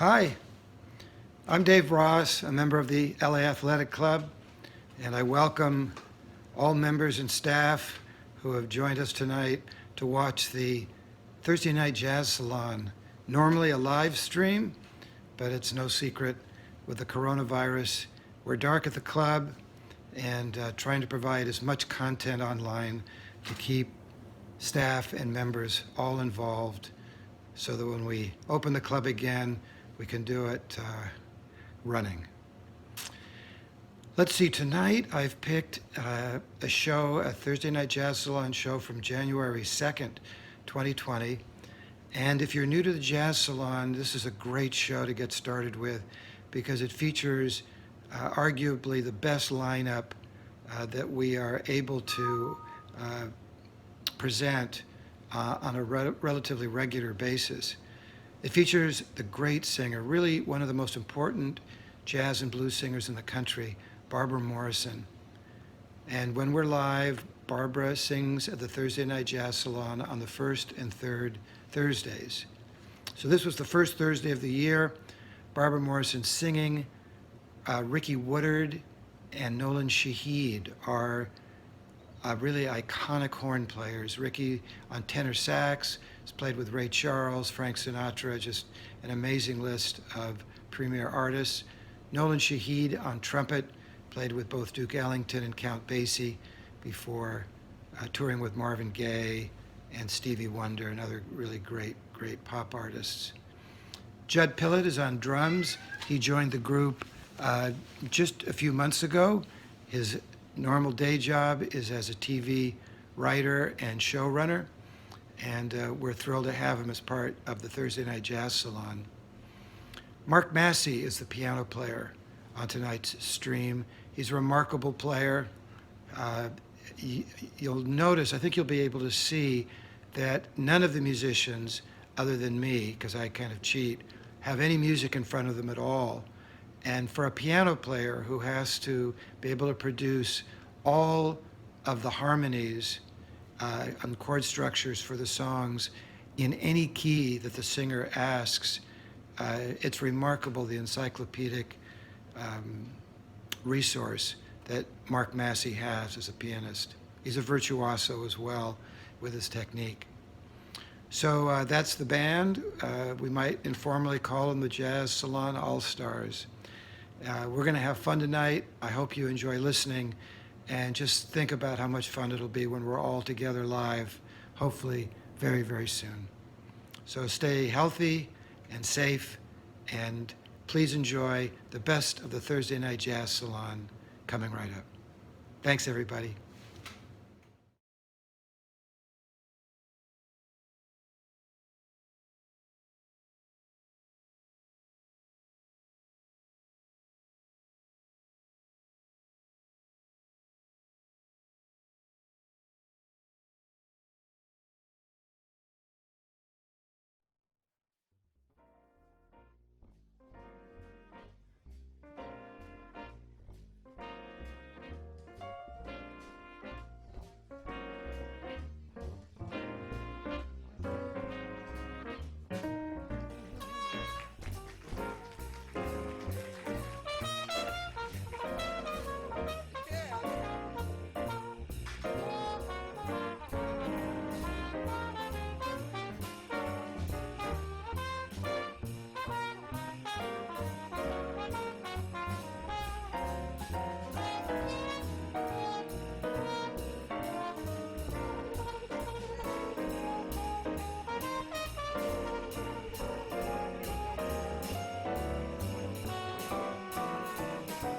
Hi, I'm Dave Ross, a member of the LA Athletic Club, and I welcome all members and staff who have joined us tonight to watch the Thursday Night Jazz Salon. Normally a live stream, but it's no secret with the coronavirus. We're dark at the club and trying to provide as much content online to keep staff and members all involved so that when we open the club again, we can do it running. Let's see, tonight I've picked a Thursday Night Jazz Salon show from January 2nd, 2020. And if you're new to the Jazz Salon, this is a great show to get started with because it features arguably the best lineup that we are able to present on a relatively regular basis. It features the great singer, really one of the most important jazz and blues singers in the country, Barbara Morrison. And when we're live, Barbara sings at the Thursday Night Jazz Salon on the first and third Thursdays. So this was the first Thursday of the year. Barbara Morrison singing. Ricky Woodard and Nolan Shahid are really iconic horn players. Ricky on tenor sax, has played with Ray Charles, Frank Sinatra, just an amazing list of premier artists. Nolan Shahid on trumpet, played with both Duke Ellington and Count Basie before touring with Marvin Gaye and Stevie Wonder and other really great pop artists. Judd Pillett is on drums. He joined the group just a few months ago. His normal day job is as a TV writer and showrunner, and we're thrilled to have him as part of the Thursday Night Jazz Salon. Mark Massey is the piano player on tonight's stream. He's a remarkable player. You'll notice, I think you'll be able to see that none of the musicians, other than me, because I kind of cheat, have any music in front of them at all. And for a piano player who has to be able to produce all of the harmonies and chord structures for the songs in any key that the singer asks, it's remarkable the encyclopedic resource that Mark Massey has as a pianist. He's a virtuoso as well with his technique. So that's the band. We might informally call them the Jazz Salon All-Stars. We're going to have fun tonight. I hope you enjoy listening, and just think about how much fun it'll be when we're all together live, hopefully very, very soon. So stay healthy and safe, and please enjoy the best of the Thursday Night Jazz Salon coming right up. Thanks, everybody.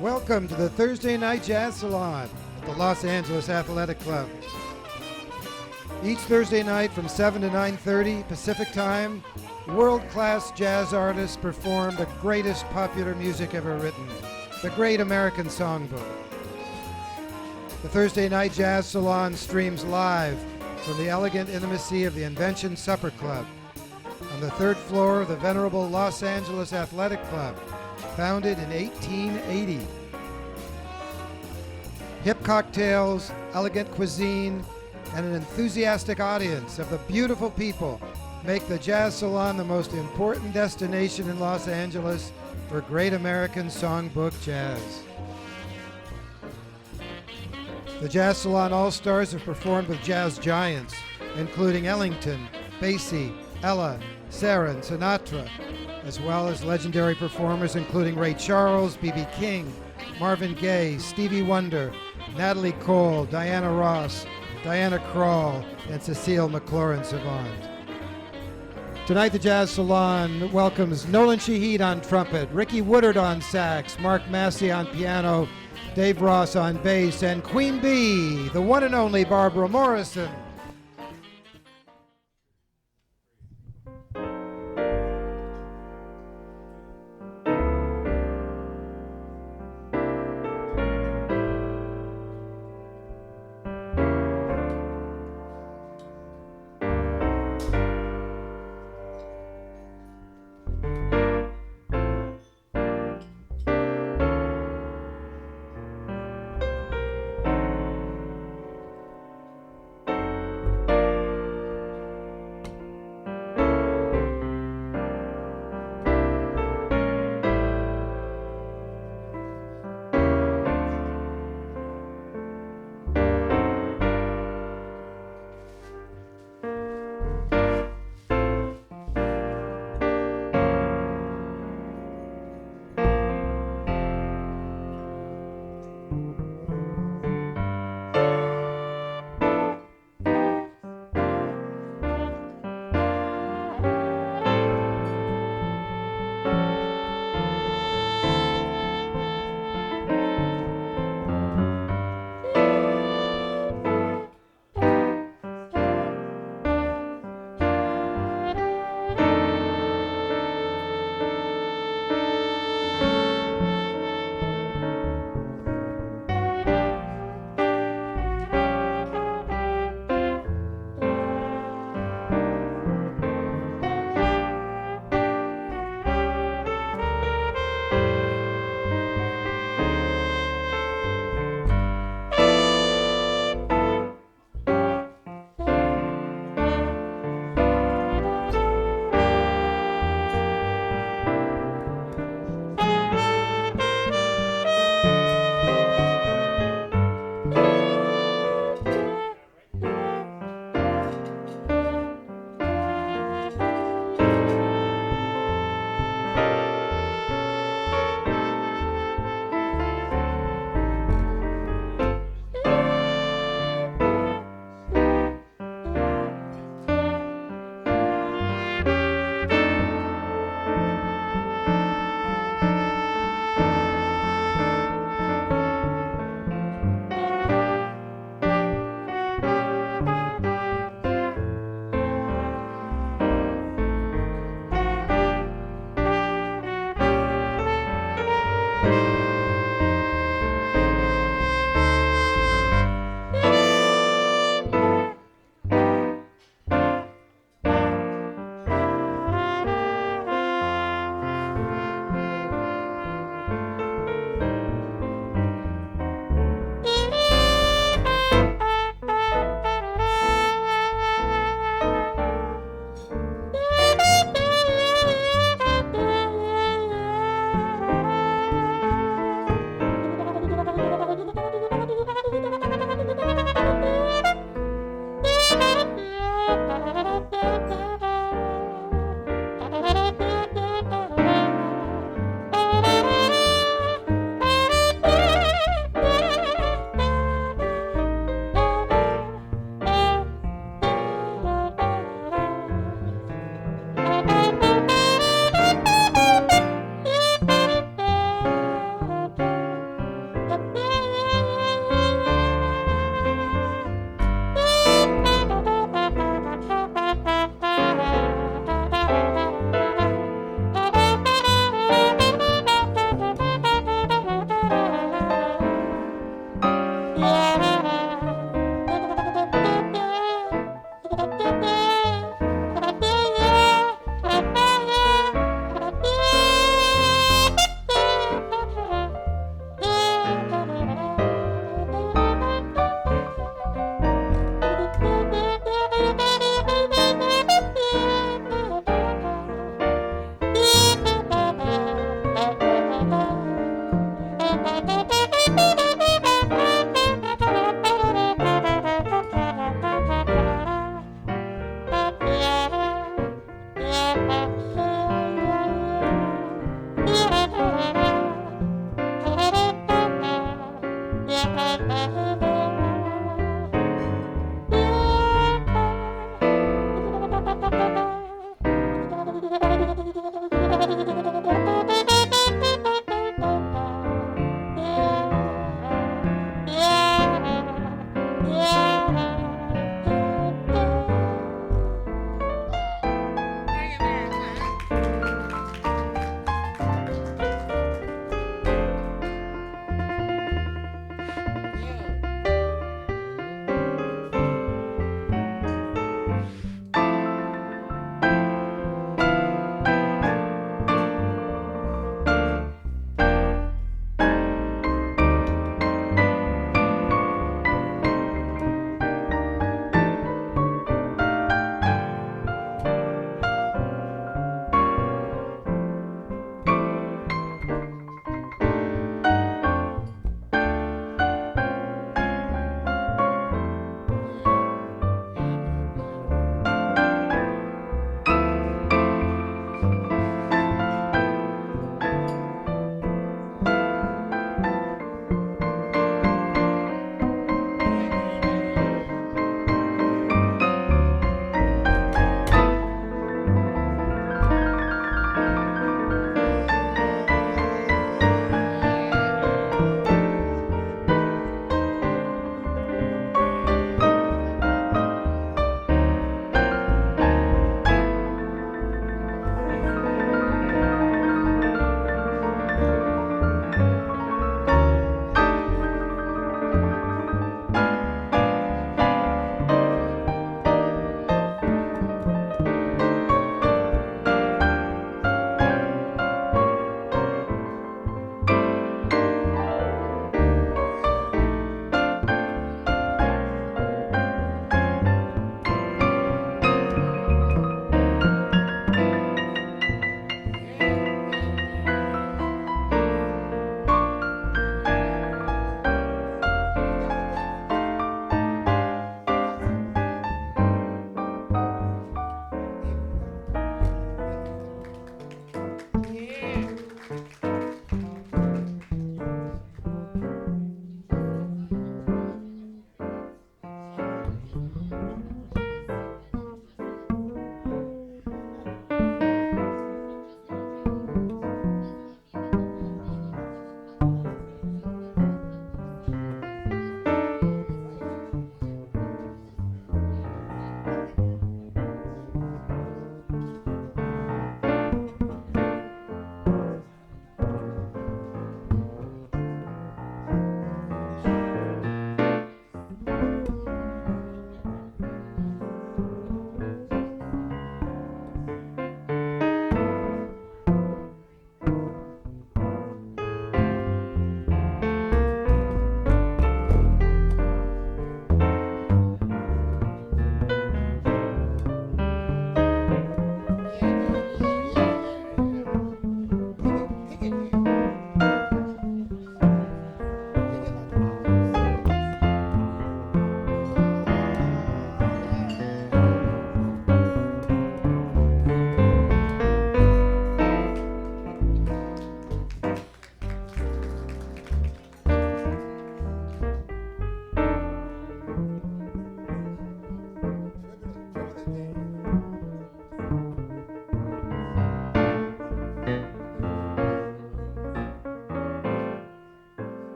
Welcome to the Thursday Night Jazz Salon at the Los Angeles Athletic Club. Each Thursday night from 7 to 9:30 Pacific Time, world-class jazz artists perform the greatest popular music ever written, the Great American Songbook. The Thursday Night Jazz Salon streams live from the elegant intimacy of the Invention Supper Club on the third floor of the venerable Los Angeles Athletic Club, founded in 1880. Hip cocktails, elegant cuisine, and an enthusiastic audience of the beautiful people make the Jazz Salon the most important destination in Los Angeles for great American songbook jazz. The Jazz Salon All-Stars have performed with jazz giants, including Ellington, Basie, Ella, Sarah, and Sinatra, as well as legendary performers including Ray Charles, B.B. King, Marvin Gaye, Stevie Wonder, Natalie Cole, Diana Ross, Diana Krall, and Cecile McLaurin-Savant. Tonight, the Jazz Salon welcomes Nolan Shahid on trumpet, Ricky Woodard on sax, Mark Massey on piano, Dave Ross on bass, and Queen Bee, the one and only Barbara Morrison.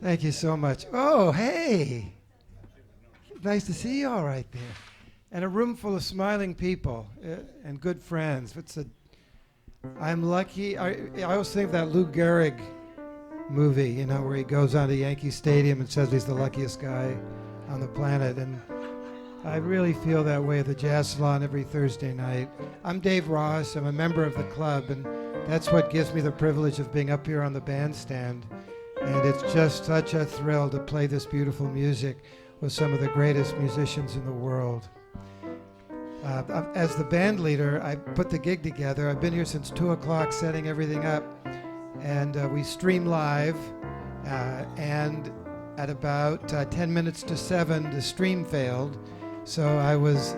Thank you so much. Oh, hey. Nice to see you all right there. And a room full of smiling people and good friends. I'm lucky. I always think of that Lou Gehrig movie, you know, where he goes on to Yankee Stadium and says he's the luckiest guy on the planet. And I really feel that way at the Jazz Salon every Thursday night. I'm Dave Ross. I'm a member of the club, and that's what gives me the privilege of being up here on the bandstand. And it's just such a thrill to play this beautiful music with some of the greatest musicians in the world. As the band leader, I put the gig together. I've been here since 2 o'clock setting everything up, and we stream live, and at about 10 minutes to 7, the stream failed, so I was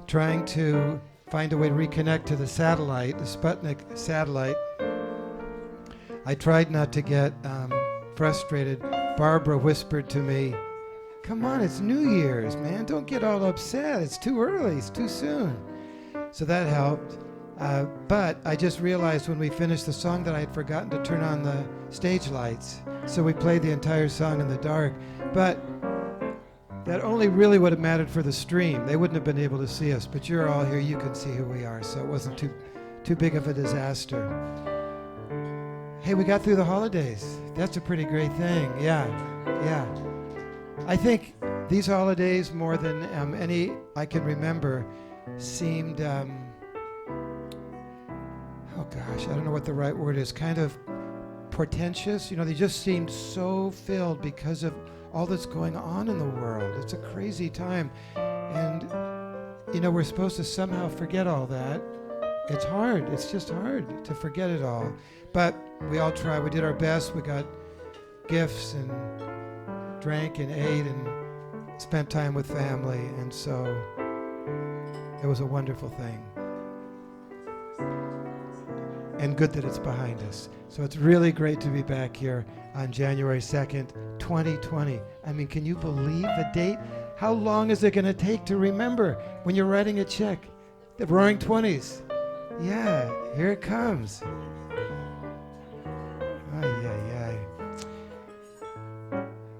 trying to find a way to reconnect to the satellite, the Sputnik satellite. I tried not to get frustrated. Barbara whispered to me, "Come on, it's New Year's, man. Don't get all upset. It's too early. It's too soon." So that helped. But I just realized when we finished the song that I had forgotten to turn on the stage lights. So we played the entire song in the dark. But that only really would have mattered for the stream. They wouldn't have been able to see us. But you're all here. You can see who we are. So it wasn't too big of a disaster. Hey, we got through the holidays. That's a pretty great thing. Yeah. I think these holidays, more than any I can remember, seemed, I don't know what the right word is, kind of portentous. You know, they just seemed so filled because of all that's going on in the world. It's a crazy time. And, you know, we're supposed to somehow forget all that. It's hard. It's just hard to forget it all. But we all try. We did our best. We got gifts and drank and ate and spent time with family, and so it was a wonderful thing. And good that it's behind us. So it's really great to be back here on January 2nd, 2020. I mean, can you believe the date? How long is it going to take to remember when you're writing a check? The Roaring 20s. Yeah, here it comes.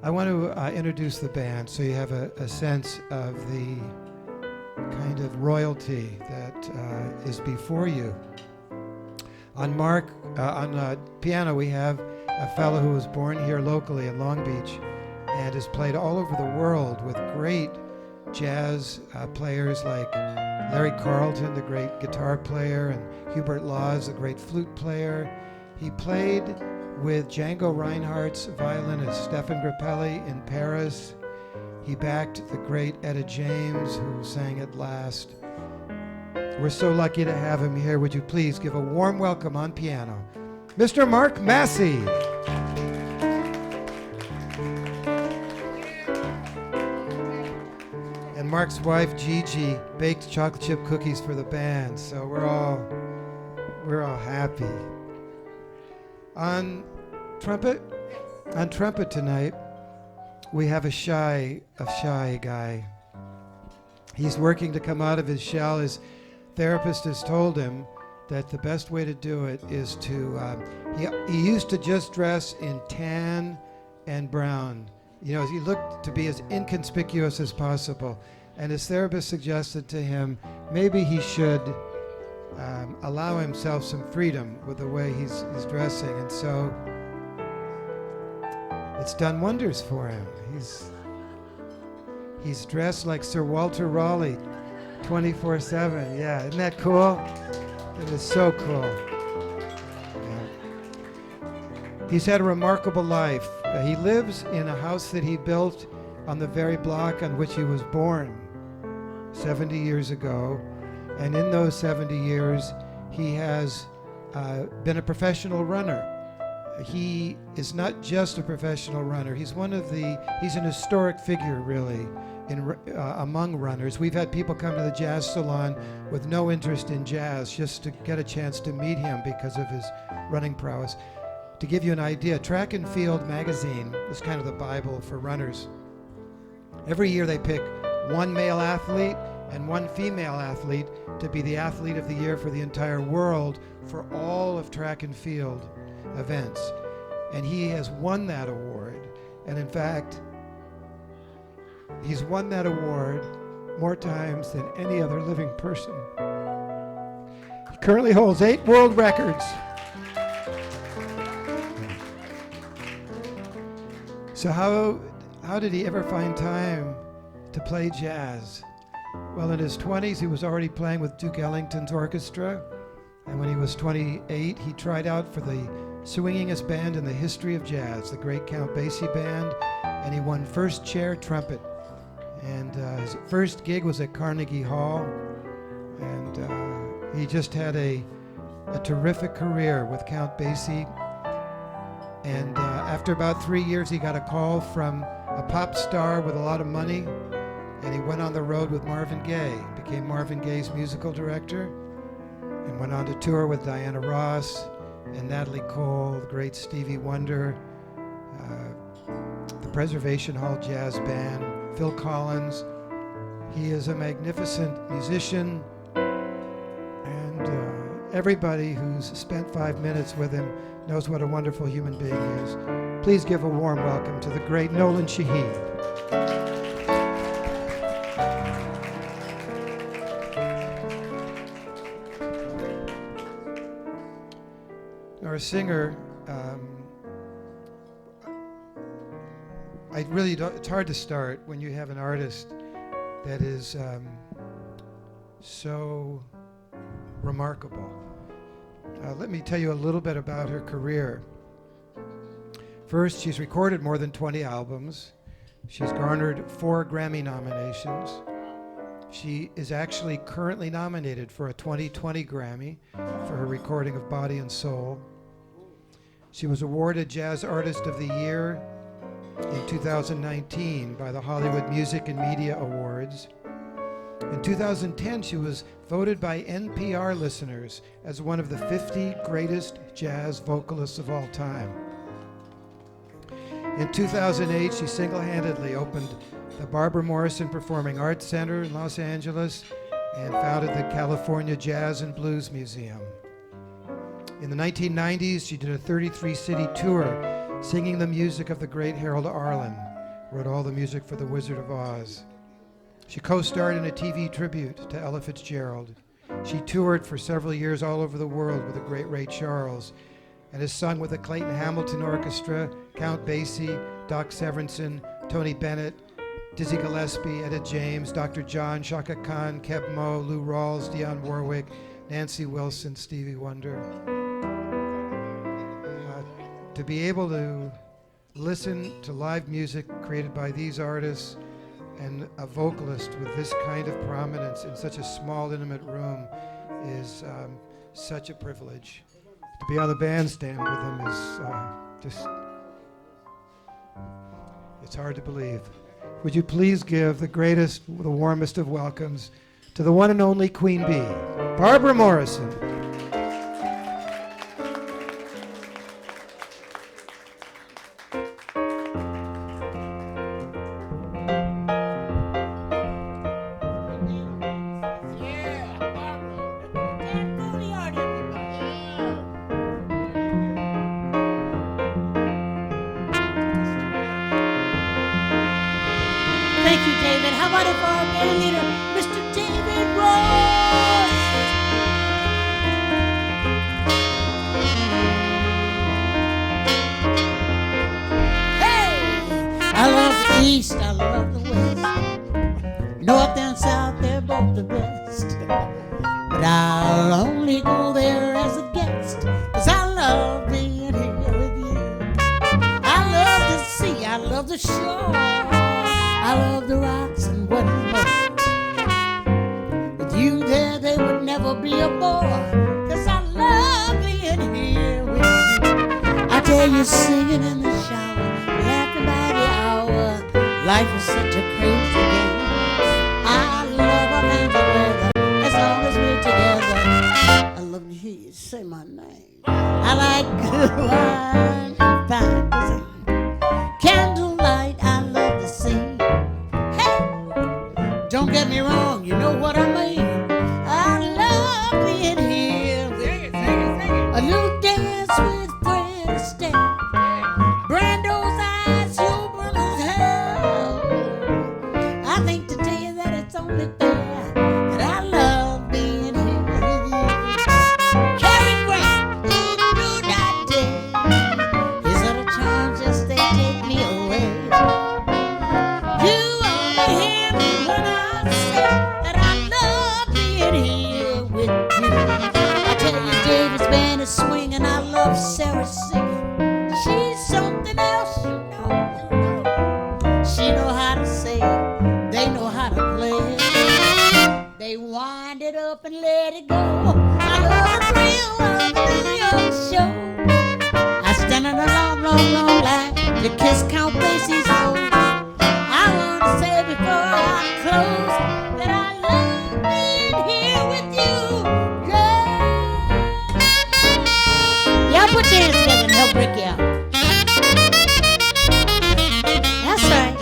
I want to introduce the band so you have a sense of the kind of royalty that is before you. On piano, we have a fellow who was born here locally in Long Beach and has played all over the world with great jazz players like Larry Carlton, the great guitar player, and Hubert Laws, the great flute player. He played with Django Reinhardt's violinist Stefan Grappelli in Paris. He backed the great Etta James, who sang At Last. We're so lucky to have him here. Would you please give a warm welcome on piano, Mr. Mark Massey. And Mark's wife, Gigi, baked chocolate chip cookies for the band, so we're all happy. On trumpet tonight, we have a shy guy. He's working to come out of his shell. His therapist has told him that the best way to do it is to, he used to just dress in tan and brown. You know, he looked to be as inconspicuous as possible. And his therapist suggested to him maybe he should allow himself some freedom with the way he's dressing, and so it's done wonders for him. He's dressed like Sir Walter Raleigh 24/7. Yeah, isn't that cool? It is so cool. Yeah. He's had a remarkable life. He lives in a house that he built on the very block on which he was born 70 years ago. And in those 70 years, he has been a professional runner. He is not just a professional runner. He's an historic figure, really, among runners. We've had people come to the Jazz Salon with no interest in jazz just to get a chance to meet him because of his running prowess. To give you an idea, Track and Field magazine is kind of the Bible for runners. Every year they pick one male athlete and one female athlete to be the athlete of the year for the entire world for all of track and field events. And he has won that award. And in fact, he's won that award more times than any other living person. He currently holds 8 world records. So how did he ever find time to play jazz? Well, in his 20s, he was already playing with Duke Ellington's orchestra. And when he was 28, he tried out for the swingingest band in the history of jazz, the great Count Basie Band, and he won first chair trumpet. And his first gig was at Carnegie Hall, and he just had a terrific career with Count Basie. And after about 3 years, he got a call from a pop star with a lot of money, and he went on the road with Marvin Gaye, became Marvin Gaye's musical director, and went on to tour with Diana Ross and Natalie Cole, the great Stevie Wonder, the Preservation Hall Jazz Band, Phil Collins. He is a magnificent musician, and everybody who's spent 5 minutes with him knows what a wonderful human being he is. Please give a warm welcome to the great Nolan Shahid. Our singer, it's hard to start when you have an artist that is so remarkable. Let me tell you a little bit about her career. First, she's recorded more than 20 albums. She's garnered 4 Grammy nominations. She is actually currently nominated for a 2020 Grammy for her recording of Body and Soul. She was awarded Jazz Artist of the Year in 2019 by the Hollywood Music and Media Awards. In 2010, she was voted by NPR listeners as one of the 50 greatest jazz vocalists of all time. In 2008, she single-handedly opened the Barbara Morrison Performing Arts Center in Los Angeles and founded the California Jazz and Blues Museum. In the 1990s, she did a 33-city tour singing the music of the great Harold Arlen, wrote all the music for The Wizard of Oz. She co-starred in a TV tribute to Ella Fitzgerald. She toured for several years all over the world with the great Ray Charles and has sung with the Clayton Hamilton Orchestra, Count Basie, Doc Severinsen, Tony Bennett, Dizzy Gillespie, Etta James, Dr. John, Chaka Khan, Keb Mo, Lou Rawls, Dionne Warwick, Nancy Wilson, Stevie Wonder. To be able to listen to live music created by these artists and a vocalist with this kind of prominence in such a small, intimate room is such a privilege. To be on the bandstand with them is it's hard to believe. Would you please give the greatest, the warmest of welcomes to the one and only Queen Bee, Barbara Morrison. Thank you, David. How about it for our band leader, Mr. David Ross? Hey! I love the East, I love the West. North and South, they're both the best. But I'll only go there as a guest, 'cause I love being here with you. I love the sea, I love the shore. I love the rocks and what is more. With you there, they would never be a bore, 'cause I love being here with you. I tell you, singing in the shower, laughing by the hour, life is such a crazy game. I love our hands together, as long as we're together. I love to hear you say my name. I like good wine and fine cuisine. Candlelight, I love the scene. Don't get me wrong, you know what I mean. I love being here with a little dance with Fred Astaire. Brando's eyes, your You ought to hear me when I say that I love being here with you. I tell you, David's band is swinging. I love Sarah singing. She's something else, you know. She know how to say it. They know how to play it. They wind it up and let it go. I love the thrill of the New York show. I stand in a long, long, long line to kiss Count Basie's nose. I want to say before I close that I love being here with you, girl. Y'all put your hands together and help break you out. That's right.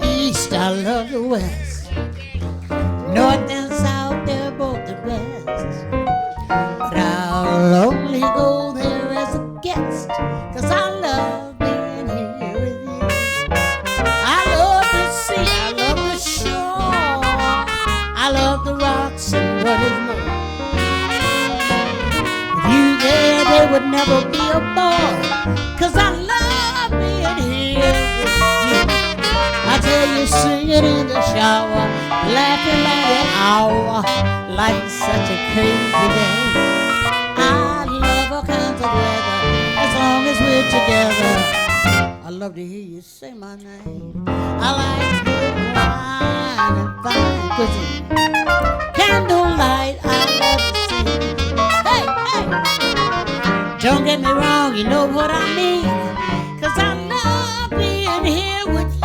East, I love the West. North and South, they're both the best. But I'll only go there as a guest, 'cause I love being here with you. I love the sea, I love the shore. I love the rocks and what is more. With you there, there would never be a bore, 'cause I love being here with you. I tell you, singing in the shower, laughing by the hour, life is such a crazy day. I love all kinds of weather, as long as we're together. I love to hear you say my name. I like good wine and fine cuisine. Candlelight, I love to see. Hey, hey! Don't get me wrong, you know what I mean. 'Cause I love being here with you. I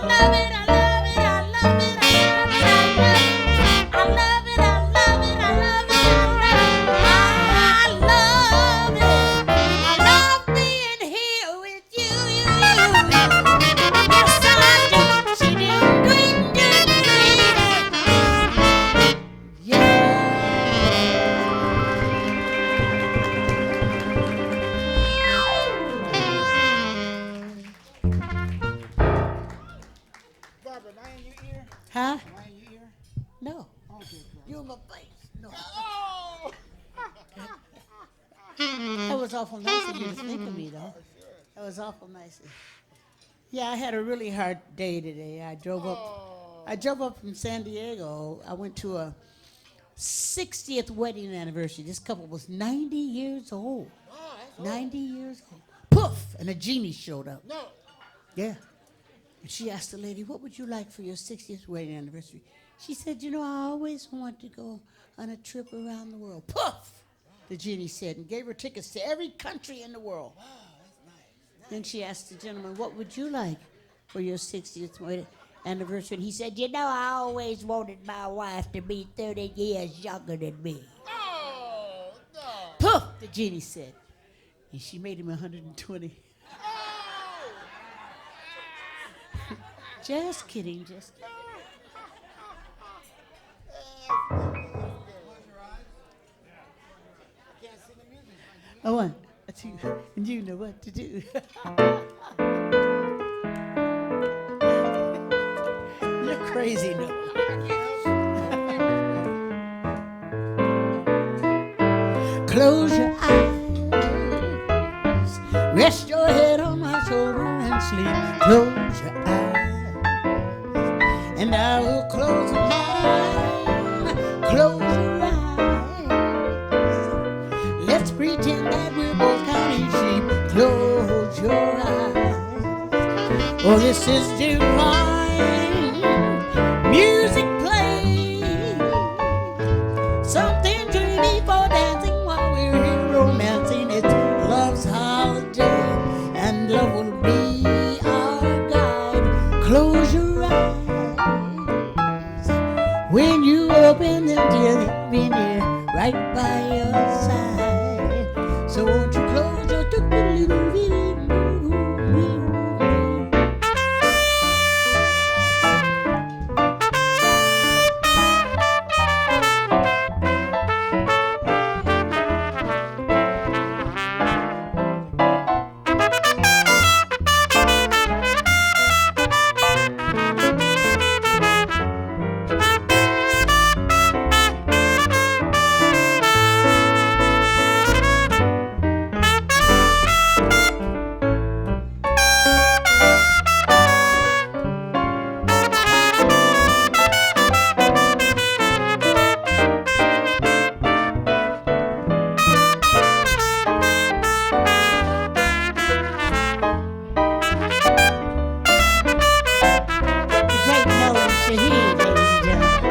love it, I love it, I love it, I love it, I love it, I love it, I love it, I love it. I love being here with you. Yes, I do. She do, yeah. Barbara, am I in your ear? Huh? Am I in your ear? No. Okay, cool. You in my face. No. Oh! That was awful nice of you to think of me, though. That was awful nice. Yeah, I had a really hard day today. I drove up from San Diego. I went to a 60th wedding anniversary. This couple was 90 years old. Oh, that's 90 years old. Poof! And a genie showed up. No. Yeah. And she asked the lady, what would you like for your 60th wedding anniversary? She said, you know, I always want to go on a trip around the world. Poof! The genie said, and gave her tickets to every country in the world. Oh, that's nice. Then she asked the gentleman, what would you like for your 60th wedding anniversary? And he said, you know, I always wanted my wife to be 30 years younger than me. Oh, no. Poof! The genie said. And she made him 120. Just kidding, just kidding. I want to, and you know what to do. You're crazy, no. Close your eyes, rest your head on my shoulder and sleep. Close your eyes, and I will close mine. Close your eyes. Let's pretend that we're both counting sheep. Close your eyes. Oh, this is divine music playing. Something dreamy for dancing So won't you close your great Nolan Shahid, ladies and gentlemen.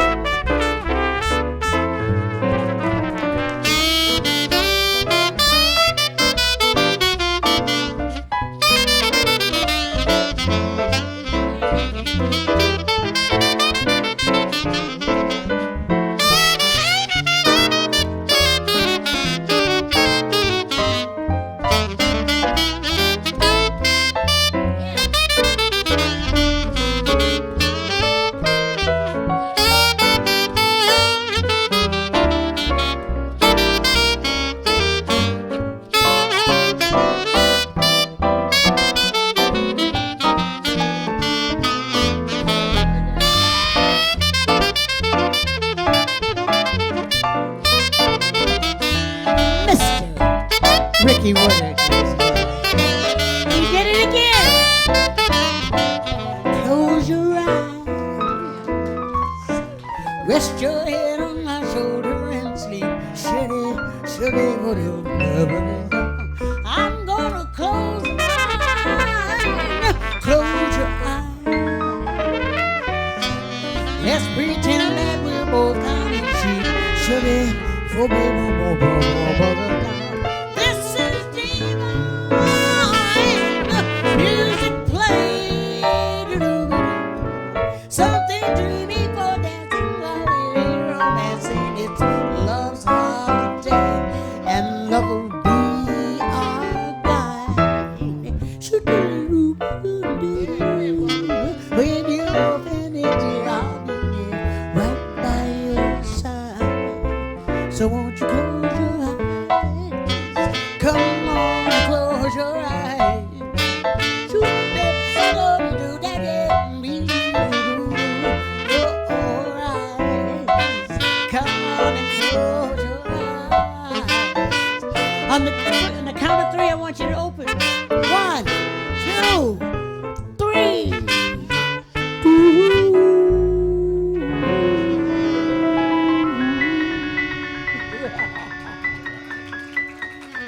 Mr. Ricky Woodard. You did it again. Close your eyes. Rest your head on my shoulder and sleep. Shitty, shitty, I'm gonna close mine. Close your eyes. Let's pretend that we're both kind of cheap. Shitty, for baby, this is divine music played. Something dreamy for dancing while we're romancing. It's love's holiday, and love will be our guide. When you're finished, I'll be here right by your side. So won't you close your eyes? Come on, close your eyes. Shoot that do that get me. Your eyes. Come on and close your eyes. On the count of three, I want you to open. 1, 2, 3.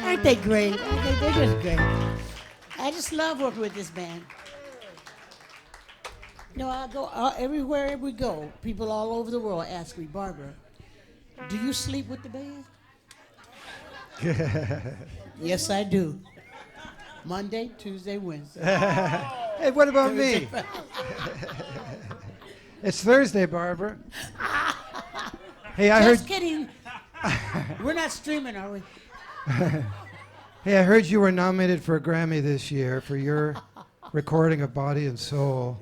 Aren't they great? They're just great. I just love working with this band. You know, I go everywhere we go. People all over the world ask me, Barbara, do you sleep with the band? Yes, I do. Monday, Tuesday, Wednesday. Hey, what about me? It's Thursday, Barbara. Hey, I Just heard. kidding. We're not streaming, are we? Hey, I heard you were nominated for a Grammy this year for your recording of Body and Soul.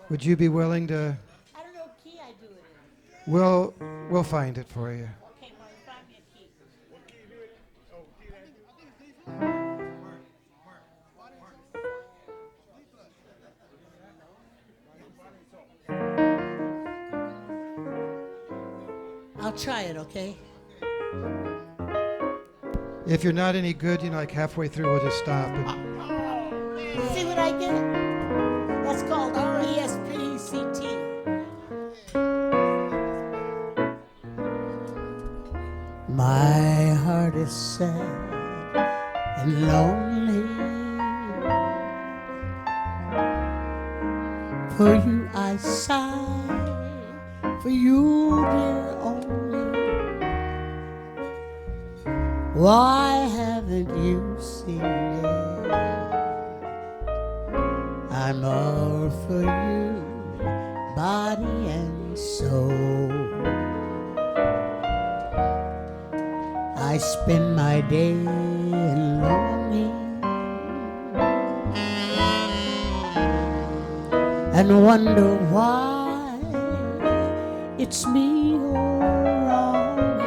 Would you be willing to? I don't know what key I do it in. We'll find it for you. Okay, Mark, find me a key. I'll try it, okay? If you're not any good, like halfway through, we'll just stop. See what I get? That's called RESPCT. My heart is sad and lonely. For you I sigh, for you, dear, only. Why haven't you seen it? I'm all for you, body and soul. I spend my day in longing and wonder why it's me you're wronging.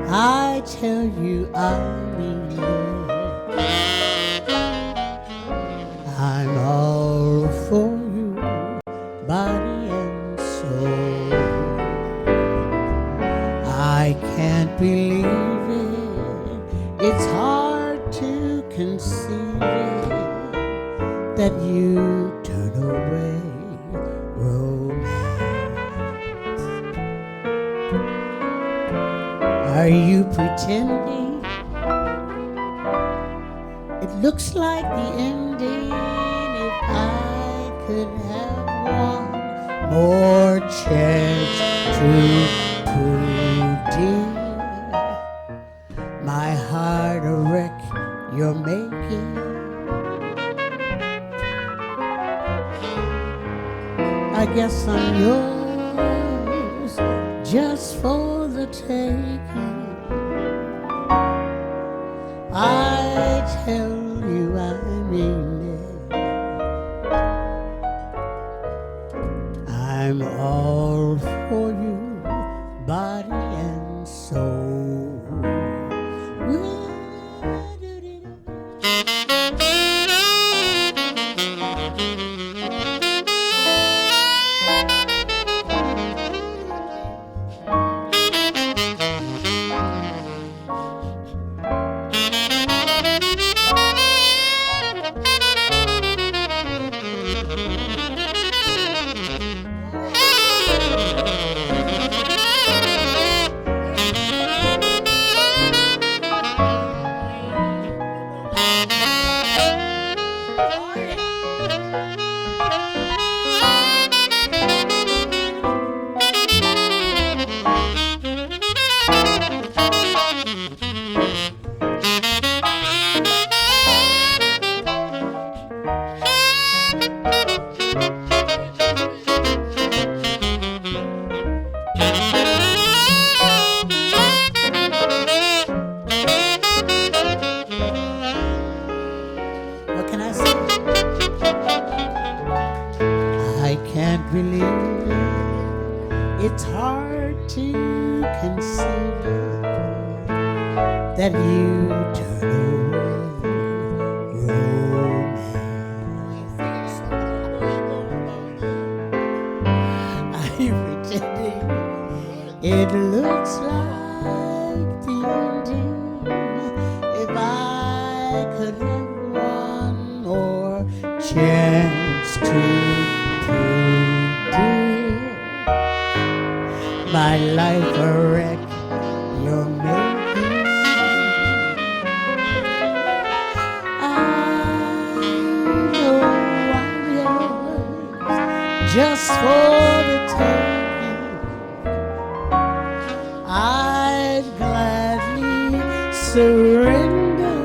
I tell you I mean it. I'm all for you, body and soul. I can't believe it. It's hard to conceive it that you turn away romance. Are you pretending? It looks like the ending. If I could have one more chance to prove, dear, my heart a wreck you're making. I guess I'm yours just for the taking. I tell you I mean it. I'm all for you, body and soul. What can I say? I can't believe it. It's hard to conceive it that you turn away romance. Are you pretending? It looks like the ending. If I could have one more chance to prove, dear, my life a wreck you're making. I know I'm yours just for the taking. I'd gladly surrender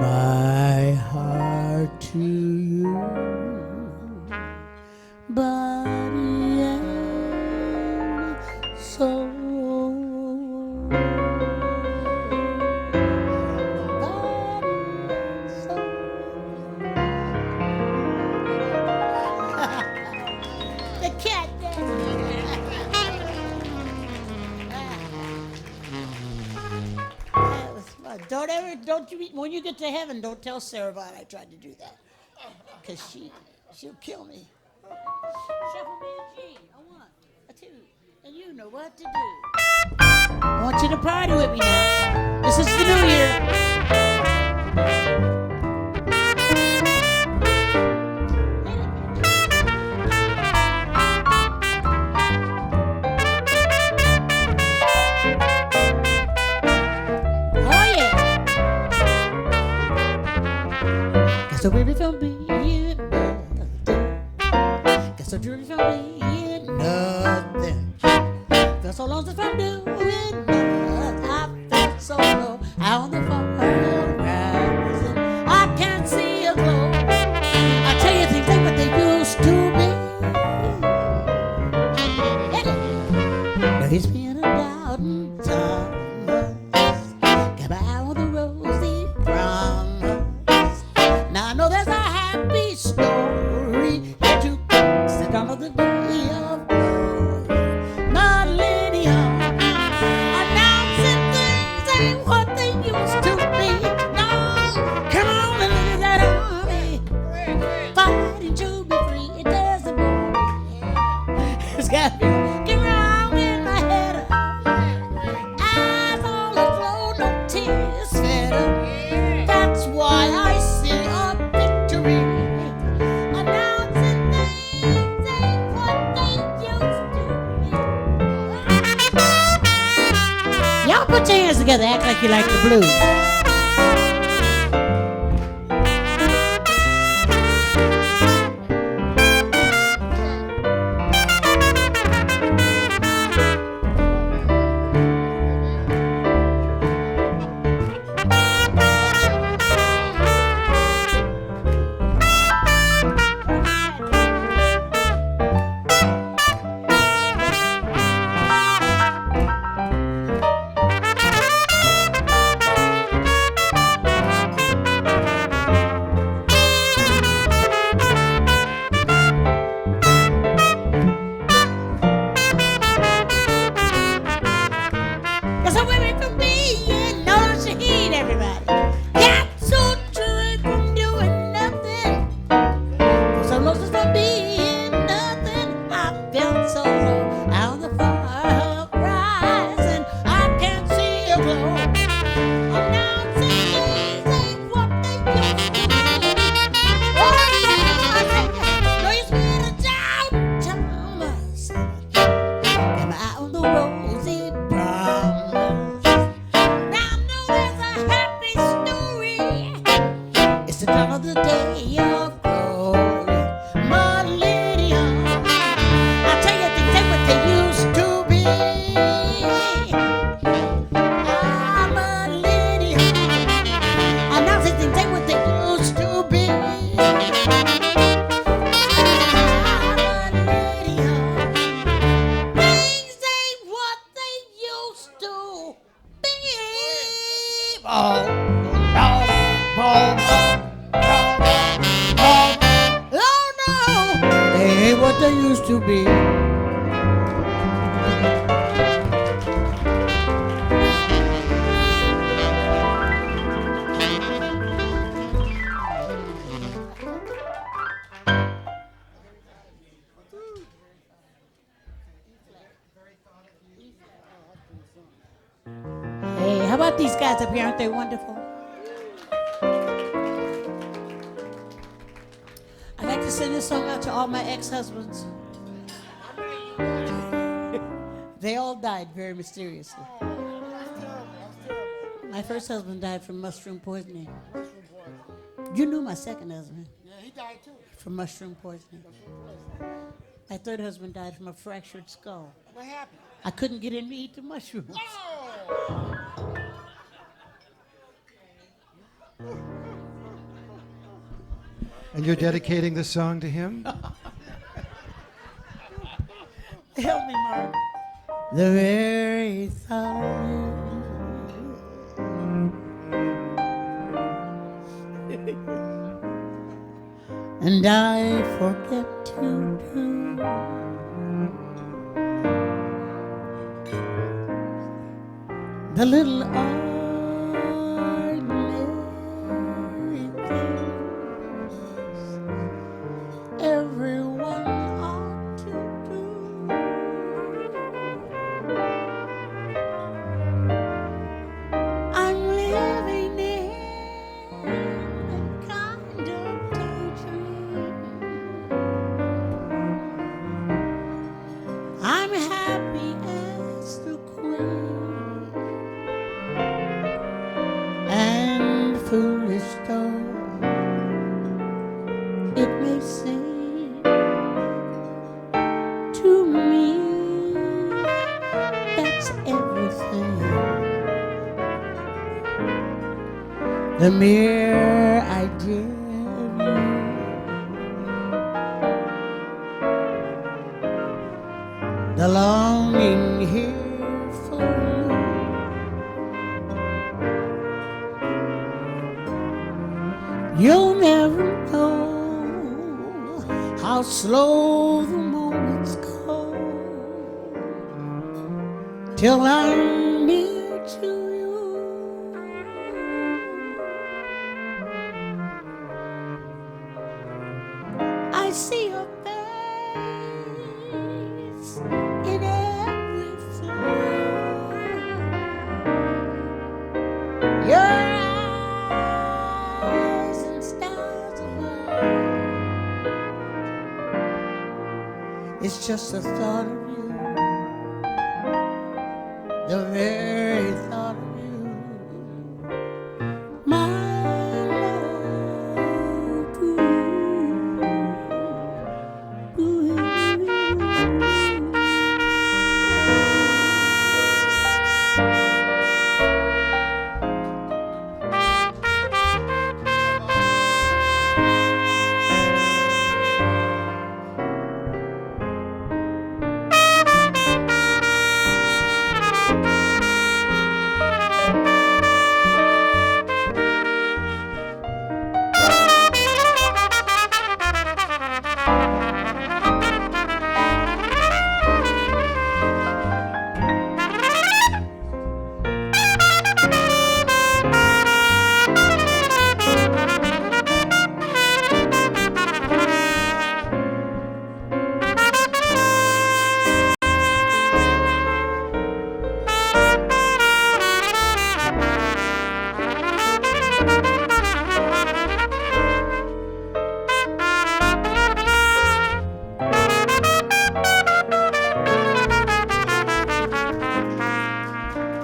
my heart to you, body and soul. Body and soul. The cat That was fun. Don't you, when you get to heaven, don't tell Sarah Vaughn I tried to do that. Because she'll kill me. Shuffle me a G, a 1, a 2, and you know what to do. I want you to party with me now. This is the new year. Oh yeah. Got so baby from being nothing. Got so dreary from being nothing. Felt so lost from doing nothing. I felt so low out on the horizon. I can't see a glow. I tell you things ain't what they used to be. He's been a doubting Thomas. Come out with a rosy promise. Now I know there's a happy story here to come. Sit down on the day of glory. Millennium. Announcing things ain't what they used to be. No, come on and look at that army. Fighting to be free. It doesn't bore me. It's got me walking around in my head. Eyes all aglow, no tears fed up. That's why I see a victory. Announcing things ain't what they used to be. Y'all put your hands together, act like you like the blues. Cause I'm women from being no shaheen, everybody. Got so tired from doing nothing. Cause I'm lost from being nothing. I felt so low out the fire rising. I can't see a glow. Announcing things ain't what they used to be. Oh, no, you spent a doubt, Thomas. Am I on the rosy promise? Now I know there's a happy story. It's the dawn of the day of glory. Millennium. I tell you, things ain't what they used to be. Millennium. I now say things ain't what they used to be. Millennium. Things ain't what they used to be. Oh, no, they ain't what they used to be. Hey, how about these guys up here? Aren't they wonderful? I'd like to send this song out to all my ex-husbands. They all died very mysteriously. My first husband died from mushroom poisoning. You knew my second husband. Yeah, he died too. From mushroom poisoning. My third husband died from a fractured skull. What happened? I couldn't get him to eat the mushrooms. And you're dedicating this song to him? Help me, Mark. The very thought of you. And I forget to do the little ordinary things everyone ought to do. I'm living in a kind of daydream. I'm happy as the queen, and foolish though it may seem to me, that's everything. The mere idea of you the longing here for you. You'll never know how slow the moments go till I'm near to you. I see your face in every flower. Your eyes and stars above. It's just the thought of you, the very thought of you, my love. Ooh.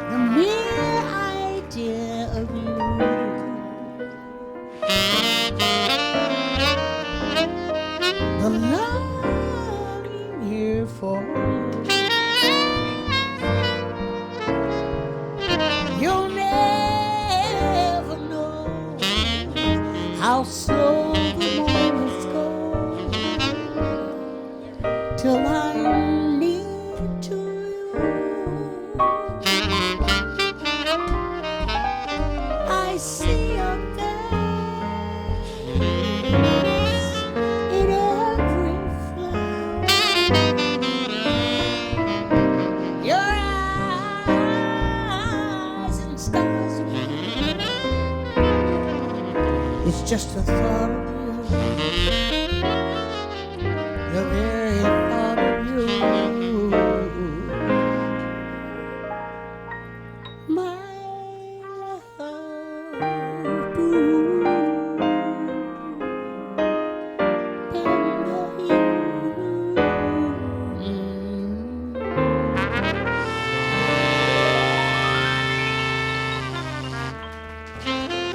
The mere idea of you, the longing here for you. You'll never know how slow the moments go till I'm near to you. I see your face in every flower. Your eyes and stars above. It's just the thought of you, the very thought of you, my love. Ooh.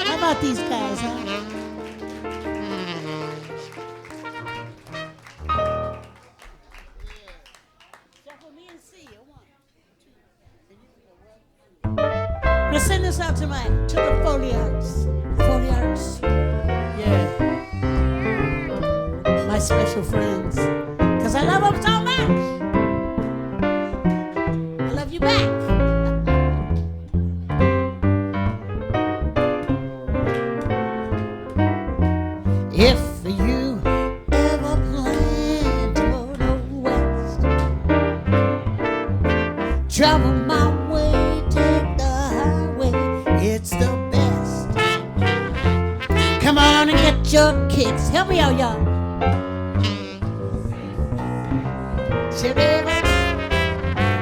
How about these guys, huh? Shuffle me and see you. 1, 2. I'm gonna send this out to the Foliarts. Foliarts. Yeah. My special friends. Cause I love them so much. I love you back. If you ever plan to go to West, travel my way, take the highway, it's the best. Come on and get your kicks. Help me out, y'all.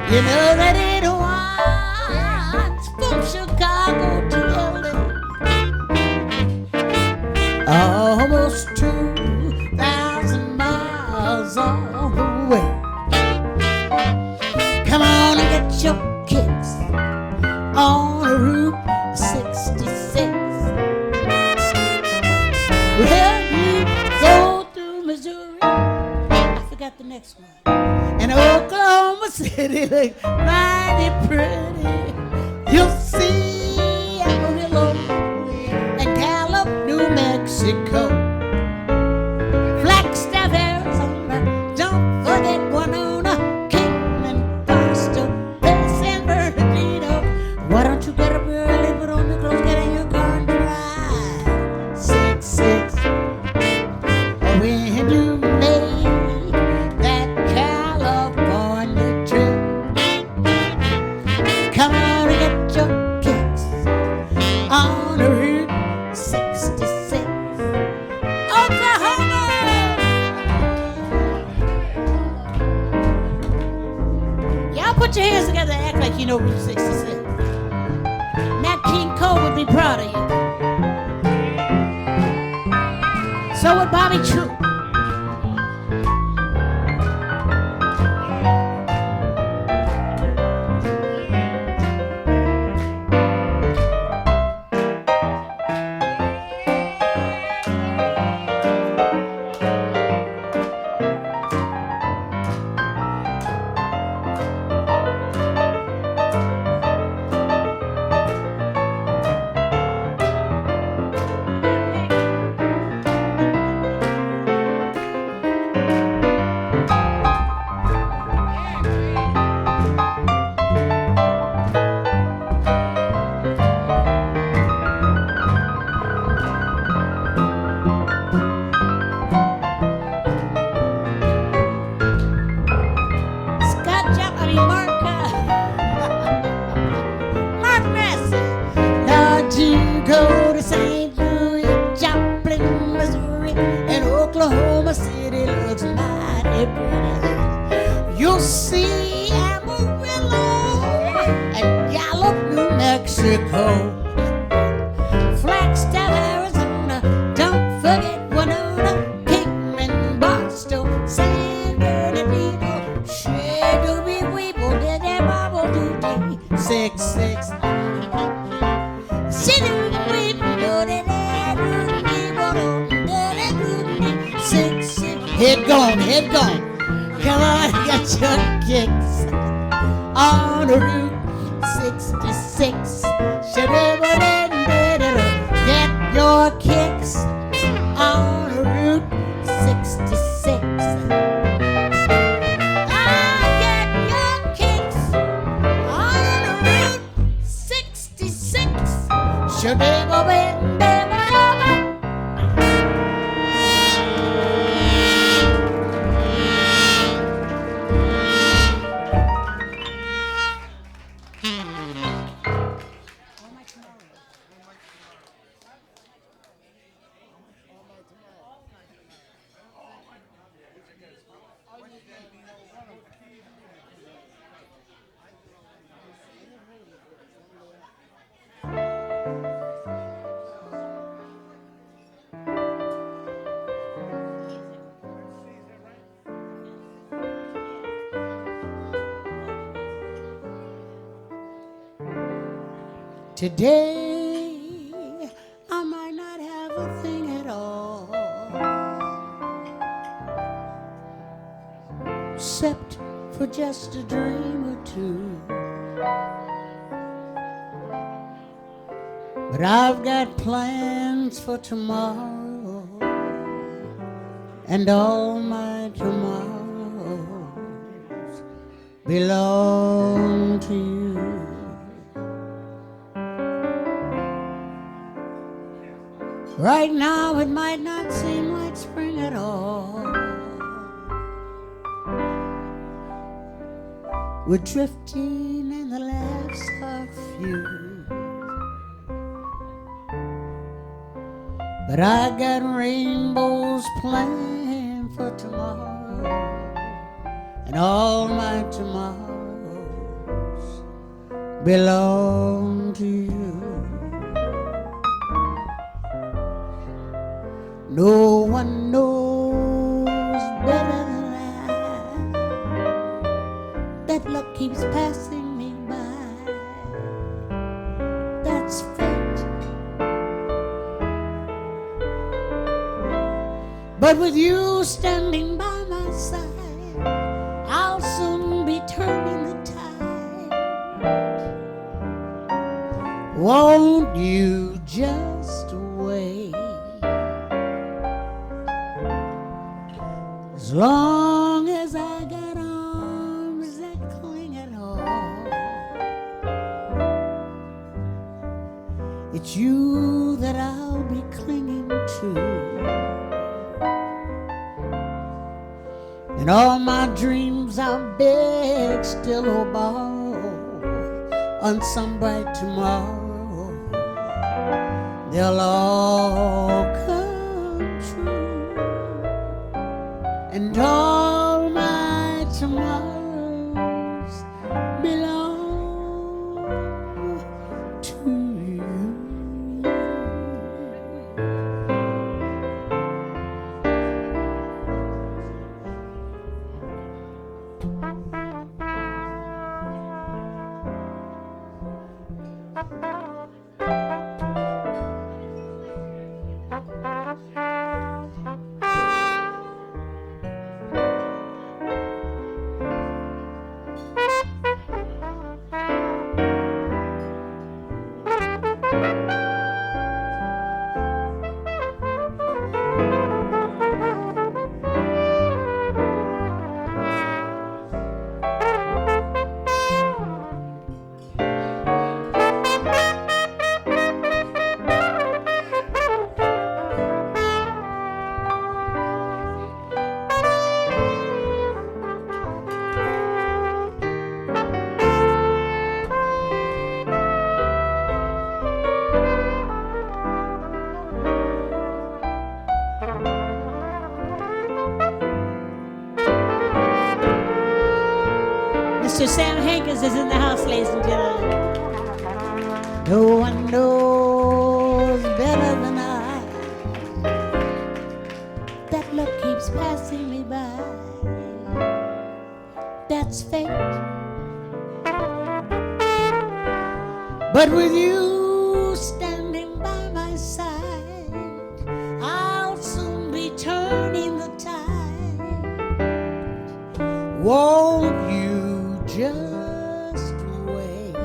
You know that it winds from Chicago to LA, almost 2,000 miles all the way. Come on and get your kicks on Route 66. Well, you go through Missouri, I forgot the next one, and Oklahoma City looks mighty pretty. You'll see Amarillo and Gallup, New Mexico, Flagstaff, Arizona. Don't forget Winona, Kingman, put your hands together and act like you know Route 66. Nat King Cole would be proud of you. So would Bobby True. Mark Massey. Lord, you go to St. Louis, Joplin, Missouri, and Oklahoma City looks mighty pretty. You'll see Amarillo and Gallup, New Mexico, Flagstaff, Arizona. Don't forget Winona, Kingman, Barstow, San Bernardino, Shadowy Weeble, did that Marble do 66. Head gone, head gone. Come on, get your kicks on Route 66. Get your kicks on Route 66. Get your kicks on Route 66. Today, I might not have a thing at all, except for just a dream or two. But I've got plans for tomorrow, and all my tomorrows belong to you. Right now it might not seem like spring at all. We're drifting and the laughs are few, but I got rainbows planned for tomorrow, and all my tomorrows belong to you. No one knows better than I that luck keeps passing me by. That's fate. But with you standing by my side, I'll soon be turning the tide. Won't you just wait? As long as I got arms that cling at all, it's you that I'll be clinging to. And all my dreams I'll beg, still or borrow, on some bright tomorrow, they'll all come true. And all my tomorrows Mr. Sam Hankins is in the house, ladies and gentlemen. No one knows better than I that love keeps passing me by. That's fate. But with you standing by my side, I'll soon be turning the tide. Won't you just wait?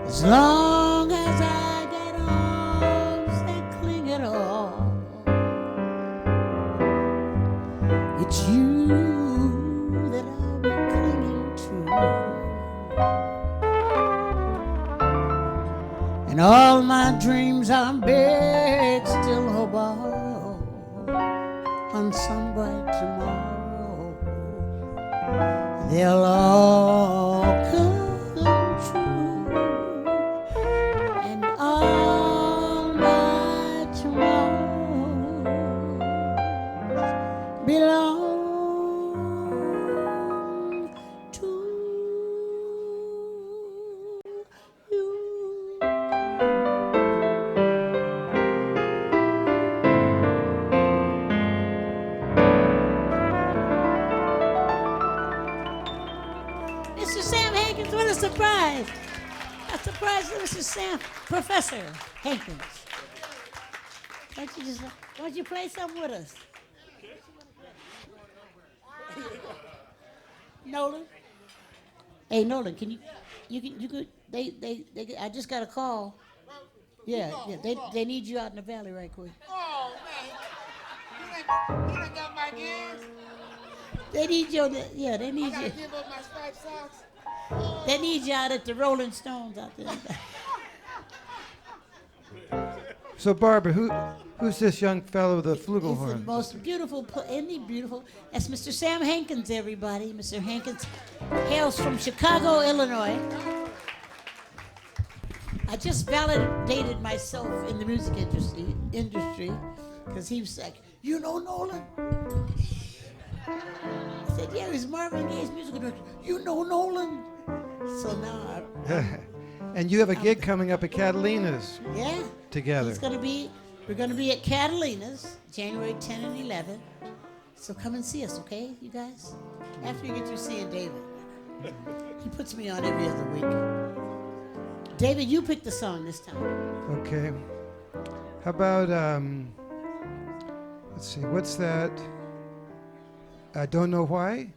As long as I get arms that cling at all, it's you that I'll be clinging to. And all my dreams are buried still or borrowed on some bright tomorrow. They'll all come true. And all my tomorrows belong to you. Mr. Sam Hankins, what a surprise! A surprise to Mr. Sam, Professor Hankins. Why don't you play something with us? Nolan? Hey, Nolan, can you could, I just got a call. Yeah, they need you out in the valley right quick. Oh, man. You done got my gas? They need you, yeah, they I need gotta you. give up my striped socks? They need you out at the Rolling Stones out there. So Barbara, who's this young fellow with the He's the flugelhorn? most beautiful, isn't he beautiful? That's Mr. Sam Hankins, everybody. Mr. Hankins hails from Chicago, Illinois. I just validated myself in the music industry, because he was like, you know Nolan? I said, yeah, he's Marvin Gaye's musical director. You know Nolan? So now, And you have a gig coming up at Catalina's yeah. together. We're gonna be at Catalina's, January 10 and 11. So come and see us, okay, you guys? After you get through seeing David. He puts me on every other week. David, you pick the song this time. Okay. How about let's see, what's that? I don't know why.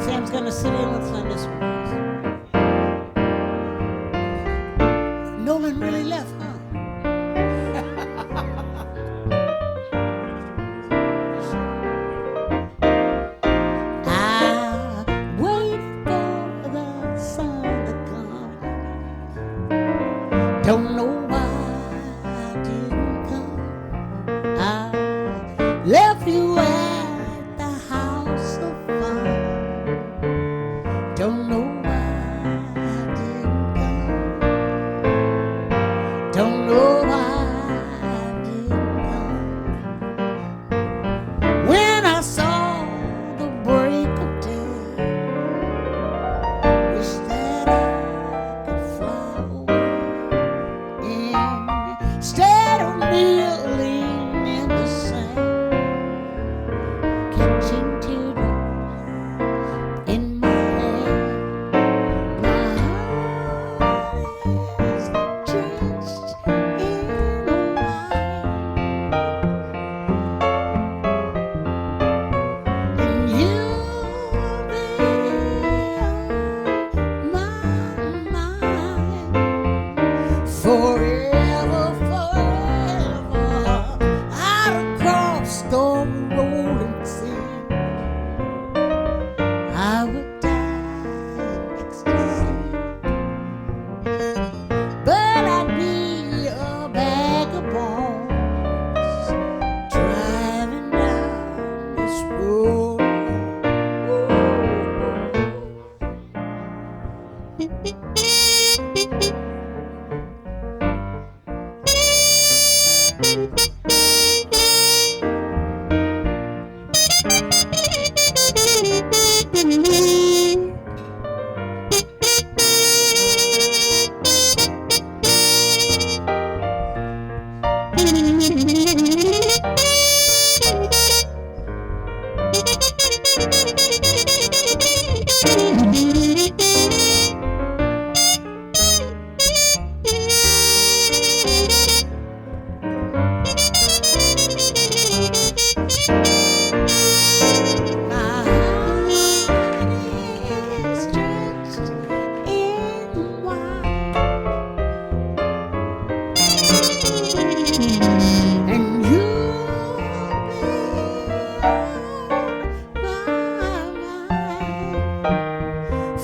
Sam's gonna sit in with us on this one. Nolan really left, huh? I waited for the sun to come. Don't know why I didn't come. I left you at the house of fun. Don't know why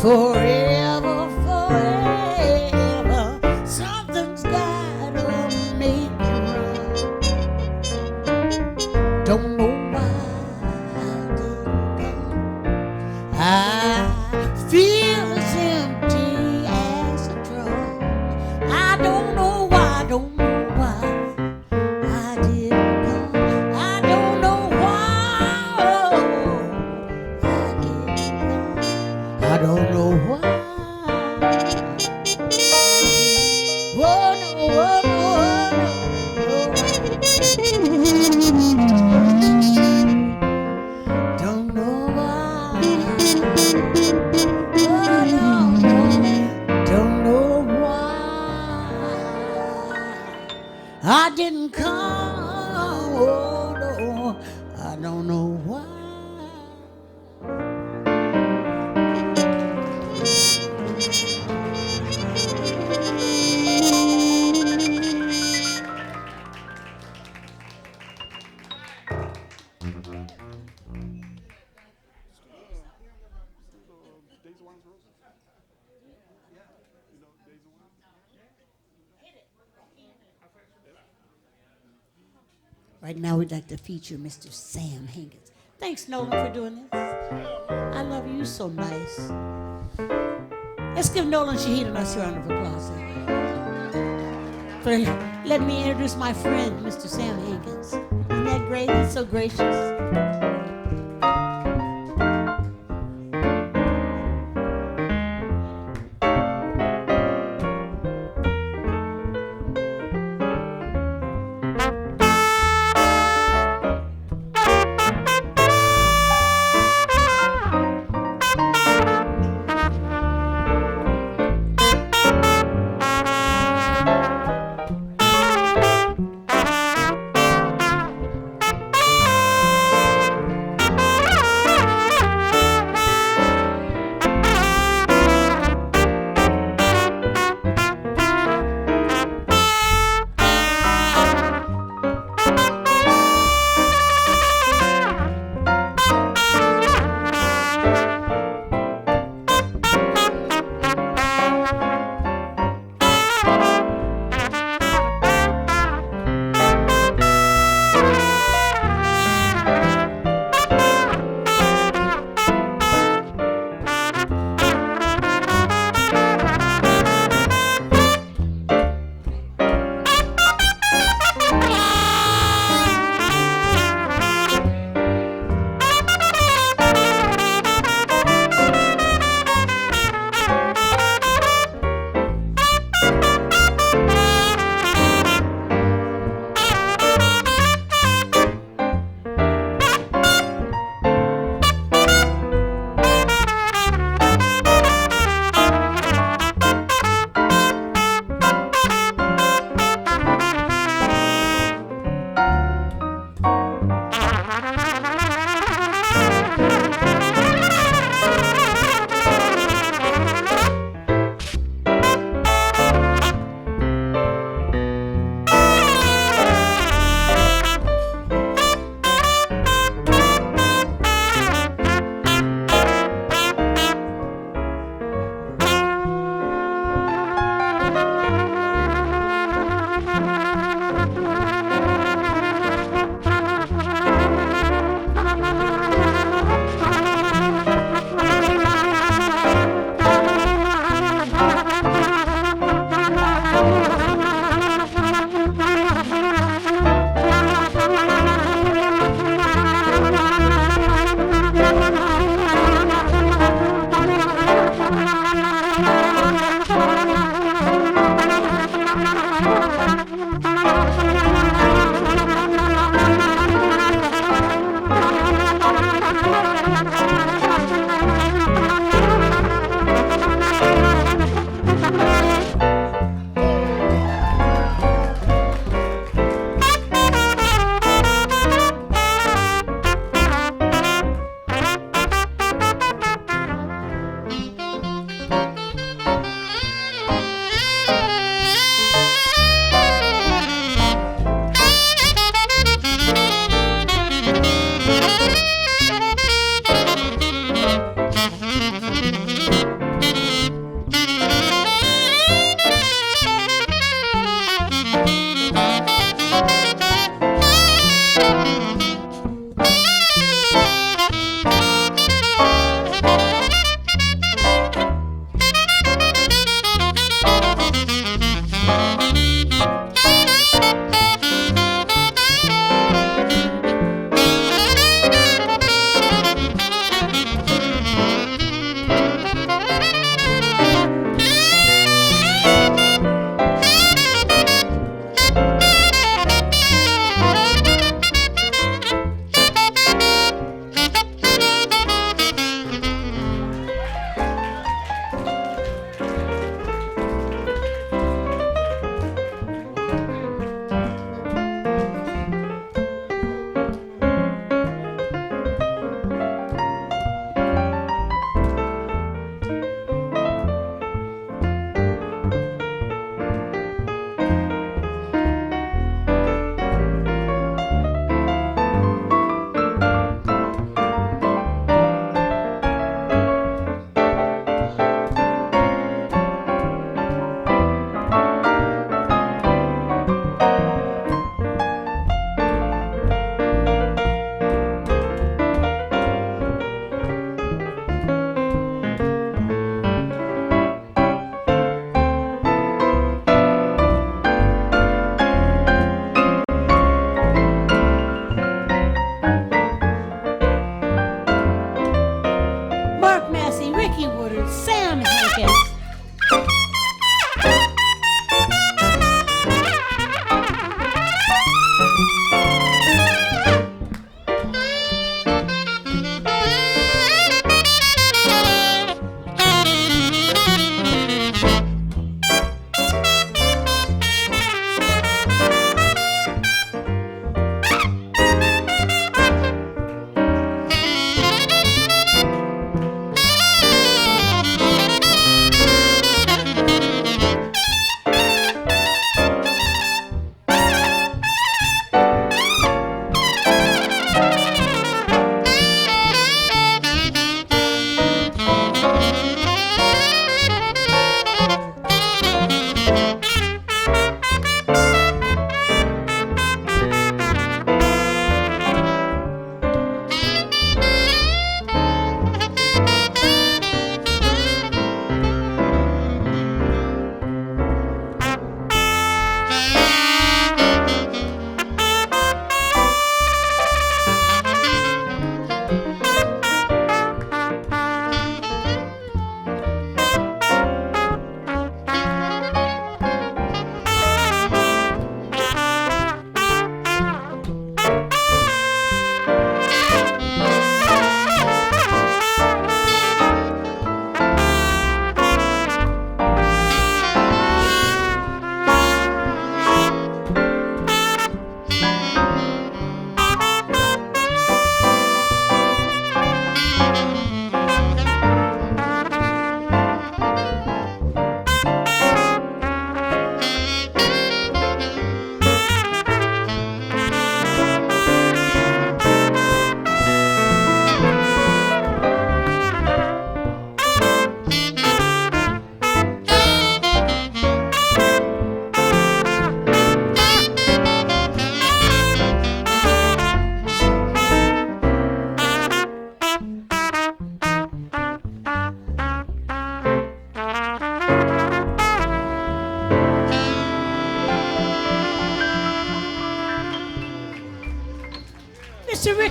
forever, forever. Something's gotta make you run. Don't know why I didn't come. I feel as empty as a drum. I don't know why, don't know why I didn't come. I don't know why, oh, I didn't come. I don't know why. Oh no, oh no, don't know why. Oh no, no, don't know why. I didn't come. Oh no, I don't know why. Right now, we'd like to feature Mr. Sam Hankins. Thanks, Nolan, for doing this. I love you, so nice. Let's give Nolan Shahid a nice round of applause. For letting me introduce my friend, Mr. Sam Hankins. Isn't that great? He's so gracious.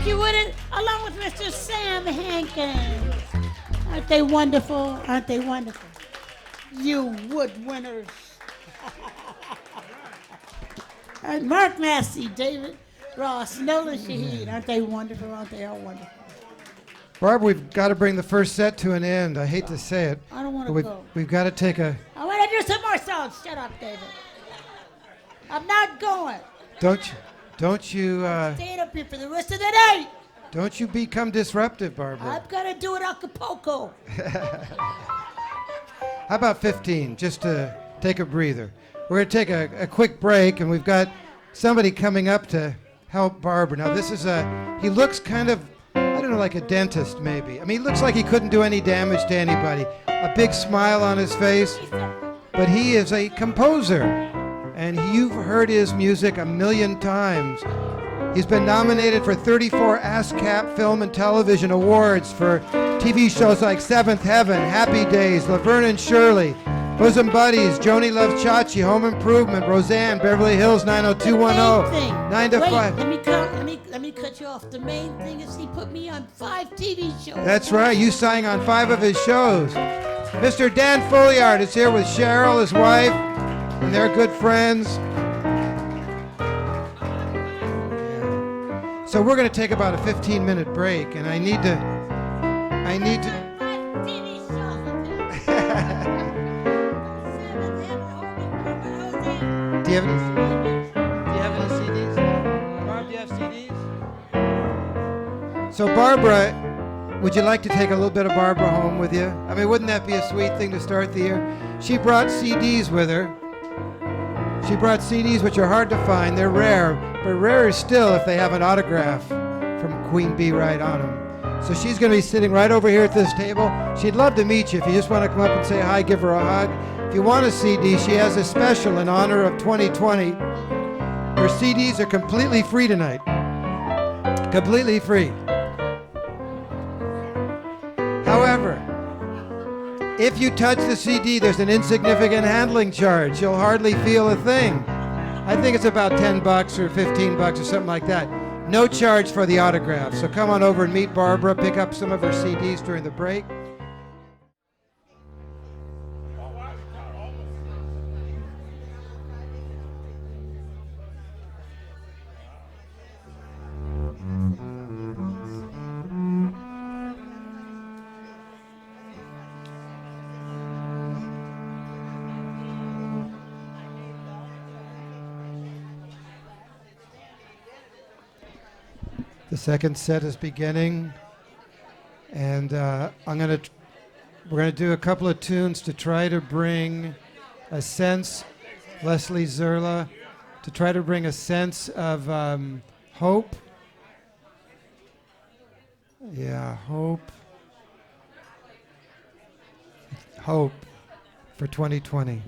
Thank you with it, along with Mr. Sam Hankins. Aren't they wonderful? Aren't they wonderful? You wood winners. And Mark Massey, David Ross, Nola Shahid. Aren't they wonderful? Aren't they all wonderful? Barb, we've got to bring the first set to an end. I hate to say it. I don't want but to go. we've got to take a... I want to do some more songs. Shut up, David. I'm not going. Don't you, Staying up here for the rest of the night. don't you become disruptive, Barbara. I'm going to do it Acapulco. How about 15, just to take a breather? We're going to take a quick break, and we've got somebody coming up to help Barbara. Now, this is he looks kind of, I don't know, like a dentist maybe. I mean, he looks like he couldn't do any damage to anybody. A big smile on his face, but he is a composer, and you've heard his music a million times. He's been nominated for 34 ASCAP Film and Television Awards for TV shows like Seventh Heaven, Happy Days, Laverne and Shirley, Bosom Buddies, Joni Loves Chachi, Home Improvement, Roseanne, Beverly Hills 90210, 9 to 5. Let me cut you off. The main thing is he put me on 5 TV shows. That's right, you sang on 5 of his shows. Mr. Dan Folliard is here with Cheryl, his wife, and they're good friends. So we're going to take about a 15-minute break, and I need to. 5 TV shows with him. Seventh Heaven, Home Improvement, Roseanne. Do you have any CDs? Barb, do you have CDs? So Barbara, would you like to take a little bit of Barbara home with you? I mean, wouldn't that be a sweet thing to start the year? She brought CDs with her. She brought CDs which are hard to find. They're rare, but rarer still if they have an autograph from Queen Bee right on them. So she's going to be sitting right over here at this table. She'd love to meet you. If you just want to come up and say hi, give her a hug. If you want a CD, she has a special in honor of 2020. Her CDs are completely free tonight. Completely free. However, if you touch the CD, there's an insignificant handling charge. You'll hardly feel a thing. I think it's about $10 or $15 or something like that. No charge for the autograph. So come on over and meet Barbara, pick up some of her CDs during the break. The second set is beginning, and we're gonna do a couple of tunes to try to bring a sense, Leslie Zerla, to try to bring a sense of hope. Yeah, hope for 2020.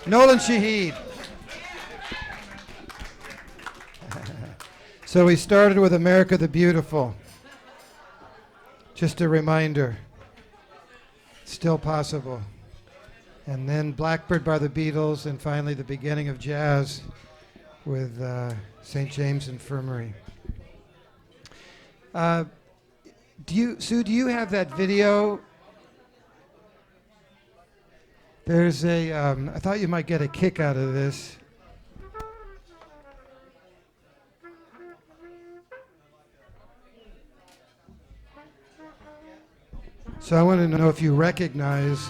Nolan Shahid. So we started with America the Beautiful. Just a reminder, still possible. And then Blackbird by the Beatles, and finally the beginning of jazz with St. James Infirmary. Sue, do you have that video? There's a, I thought you might get a kick out of this. So I want to know if you recognize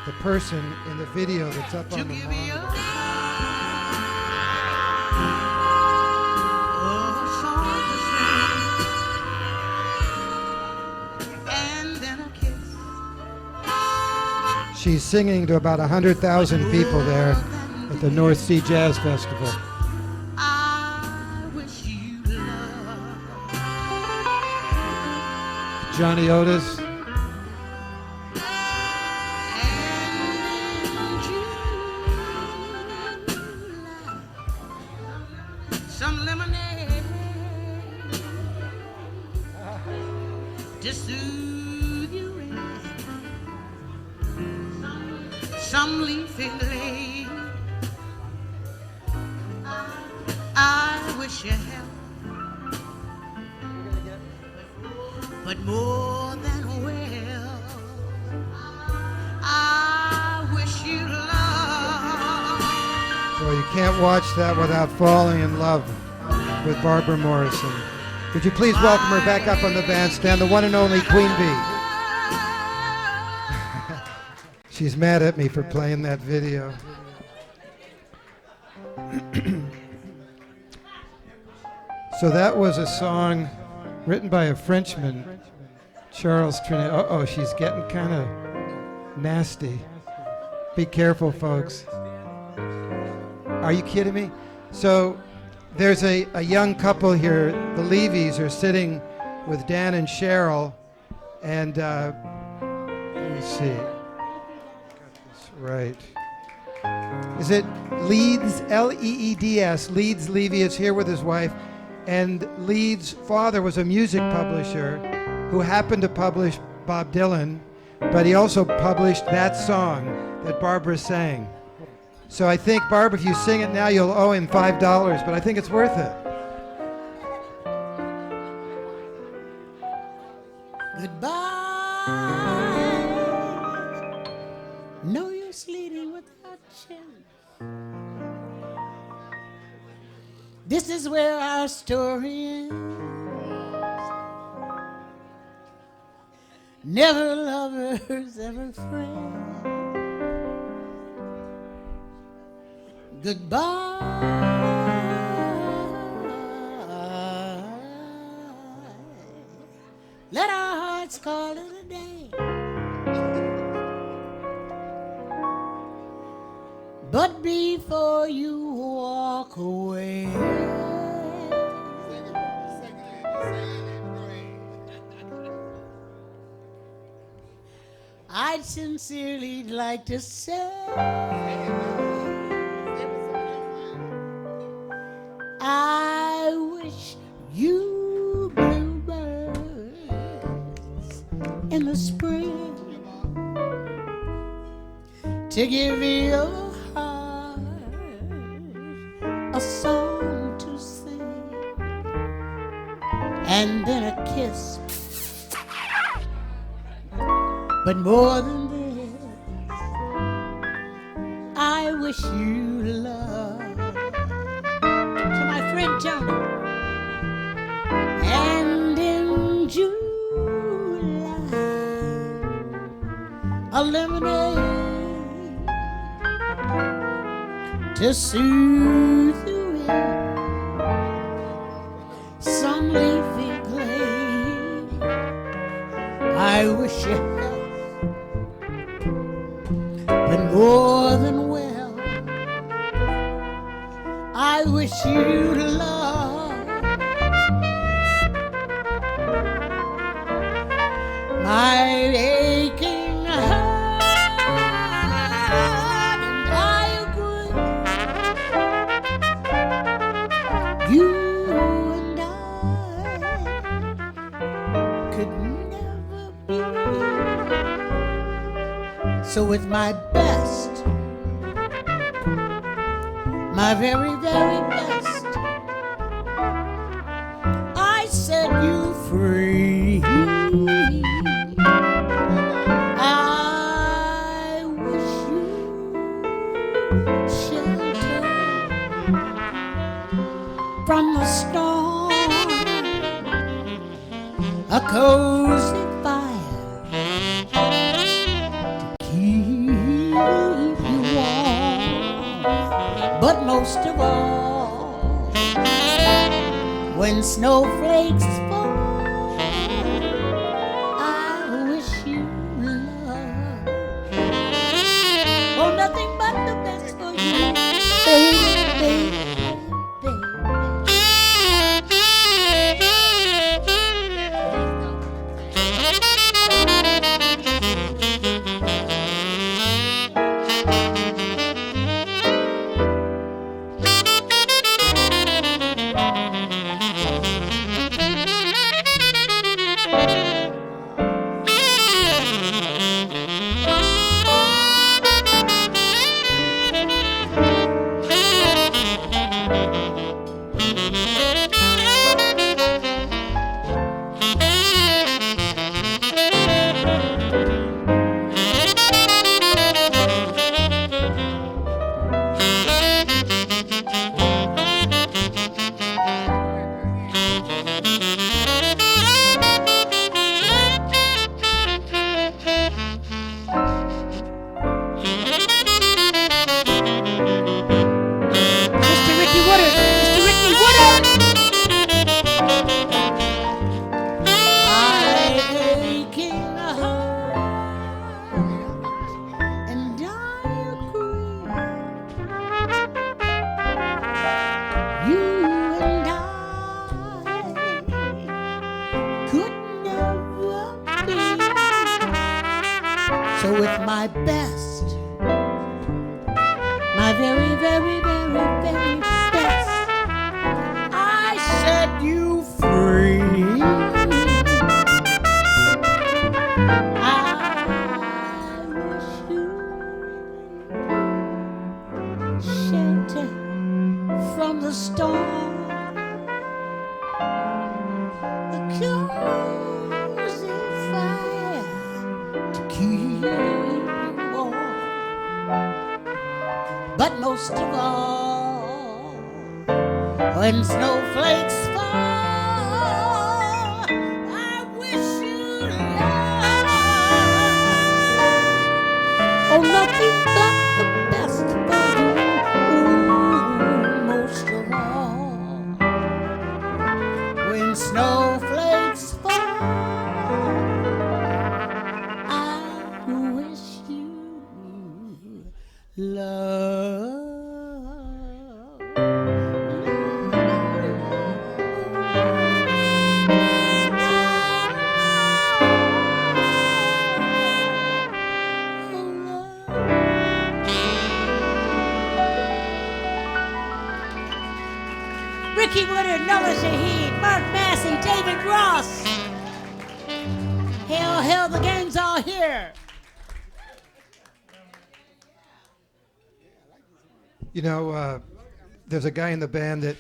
the person in the video that's up on the monitor. She's singing to about 100,000 people there at the North Sea Jazz Festival. Johnny Otis. Some lemonade to soothe your rest. Some leafy glade. I wish you help, but more than well, I wish you love. Well, you can't watch that without falling in love with Barbara Morrison. Would you please welcome her back up on the bandstand, the one and only Queen Bee. She's mad at me for playing that video. So that was a song written by a Frenchman, Charles Trenet. Uh-oh, she's getting kind of nasty. Be careful, folks. Are you kidding me? So there's a young couple here. The Levies are sitting with Dan and Cheryl. And let me see. Got this right. Is it Leeds, L-E-E-D-S? Leeds Levy is here with his wife. And Leeds' father was a music publisher who happened to publish Bob Dylan, but he also published that song that Barbara sang. So I think, Barb, if you sing it now, you'll owe him $5, but I think it's worth it. Goodbye. No use leading without you. This is where our story ends. Never lovers, ever friends. Goodbye. let our hearts call it a day. But before you walk away, I'd sincerely like to say I wish you bluebirds in the spring to give your heart a song to sing, and then a kiss. But more than this, I wish you love. To my friend Johnny. And in July, a lemonade to soothe the wind, some leafy glade. I wish you health, but more than well, I wish you love. My aching heart, and I agree. You and I could never be. So with my best, my very, very best, I set you free. I wish you shelter from the storm, a cozy fire to keep you warm, but most of all, when snowflakes fall, I wish you love. Oh, nothing but the best for you, baby, baby, baby. So with my best, my very, very, very, very best, I set you free. I wish you shelter from the storm, the cozy fire to keep you warm, but most of all, when snowflakes fall, I wish you love. Oh, nothing but the best for you. Ooh, most of all, when snowflakes fall, Ricky Woodard, Noah Shahid, Mark Massey, David Ross. Hell, the gang's all here. You know, there's a guy in the band that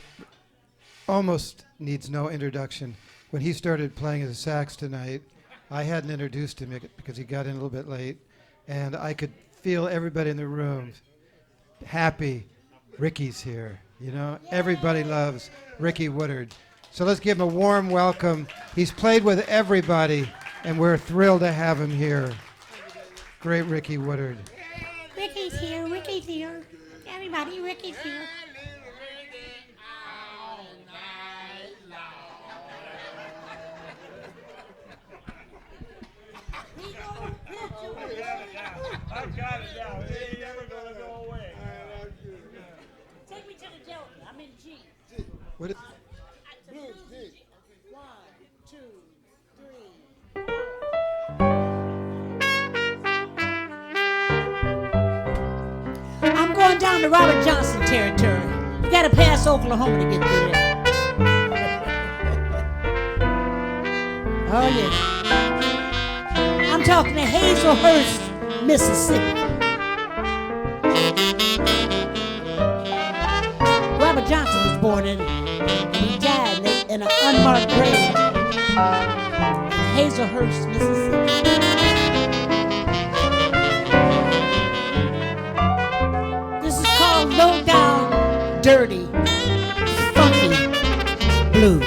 almost needs no introduction. When he started playing his sax tonight, I hadn't introduced him yet because he got in a little bit late, and I could feel everybody in the room happy. Ricky's here, you know? Everybody loves Ricky Woodard. So let's give him a warm welcome. He's played with everybody, and we're thrilled to have him here. Great Ricky Woodard. Ricky's here, Ricky's here. Everybody, Ricky's here. I got it now. It ain't never gonna go away. Take me to the Delta. I'm in G. What? Blues, G. 1, 2, 3. I'm going down to Robert Johnson territory. You gotta pass Oklahoma to get through there. Oh yeah. I'm talking to Hazelhurst, Mississippi. Robert Johnson was born in it. He died in an unmarked grave in Hazelhurst, Mississippi. This is called low down, dirty, funky blues.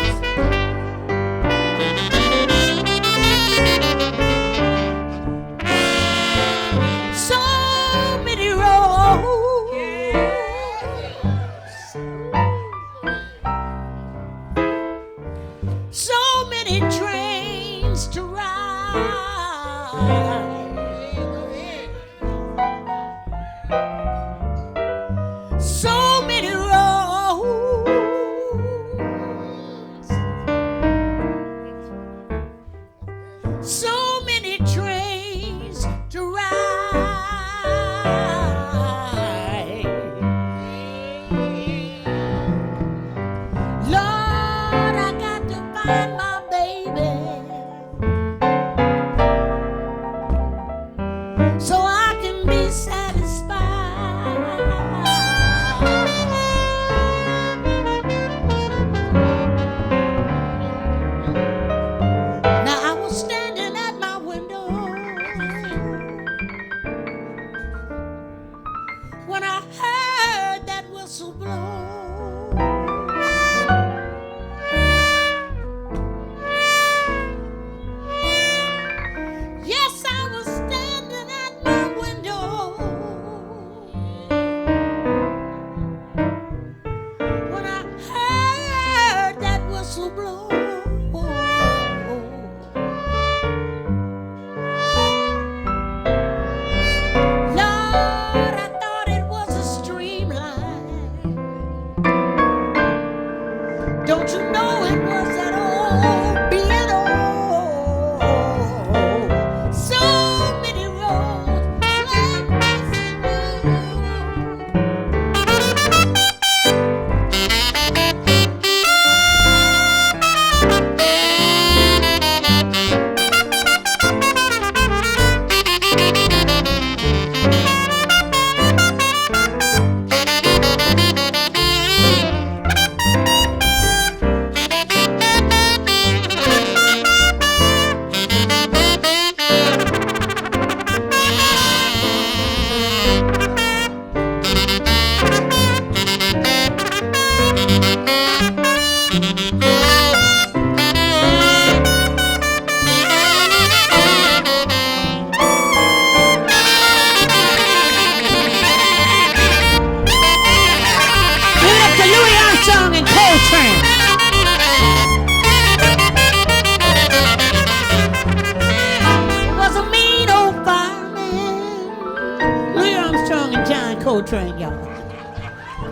Coltrane, y'all.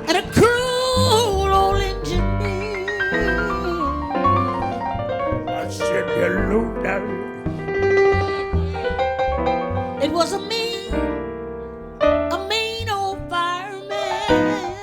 And a cruel old engineer. I said hello, darling. It was a mean old fireman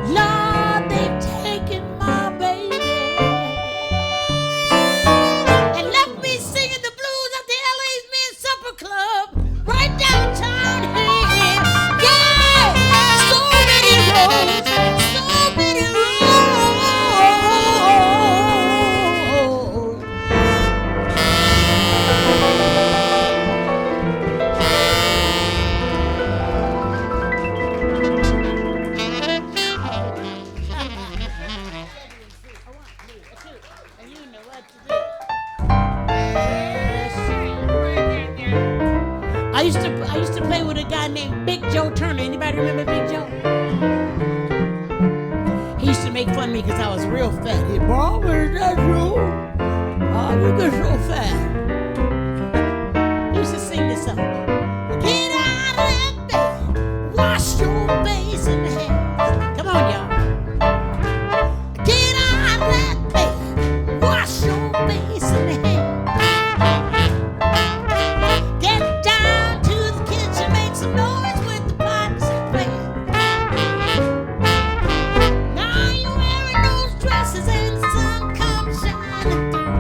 Lord, they've taken my baby and left me singing the blues at the LA's Men's Supper Club right downtown here. Yeah, so many roads, so many roads. And you know what to do. I used to play with a guy named Big Joe Turner. Anybody remember Big Joe? He used to make fun of me because I was real fat. He, Bob, is that true? Oh, you get so fat. He used to sing this song. Get out of that bed, wash your face and hands. Come on, y'all. Get out of that bed, wash your face and hands. Get down to the kitchen, make some noise with the pots and pans. Now you're wearing those dresses and the sun comes shining through.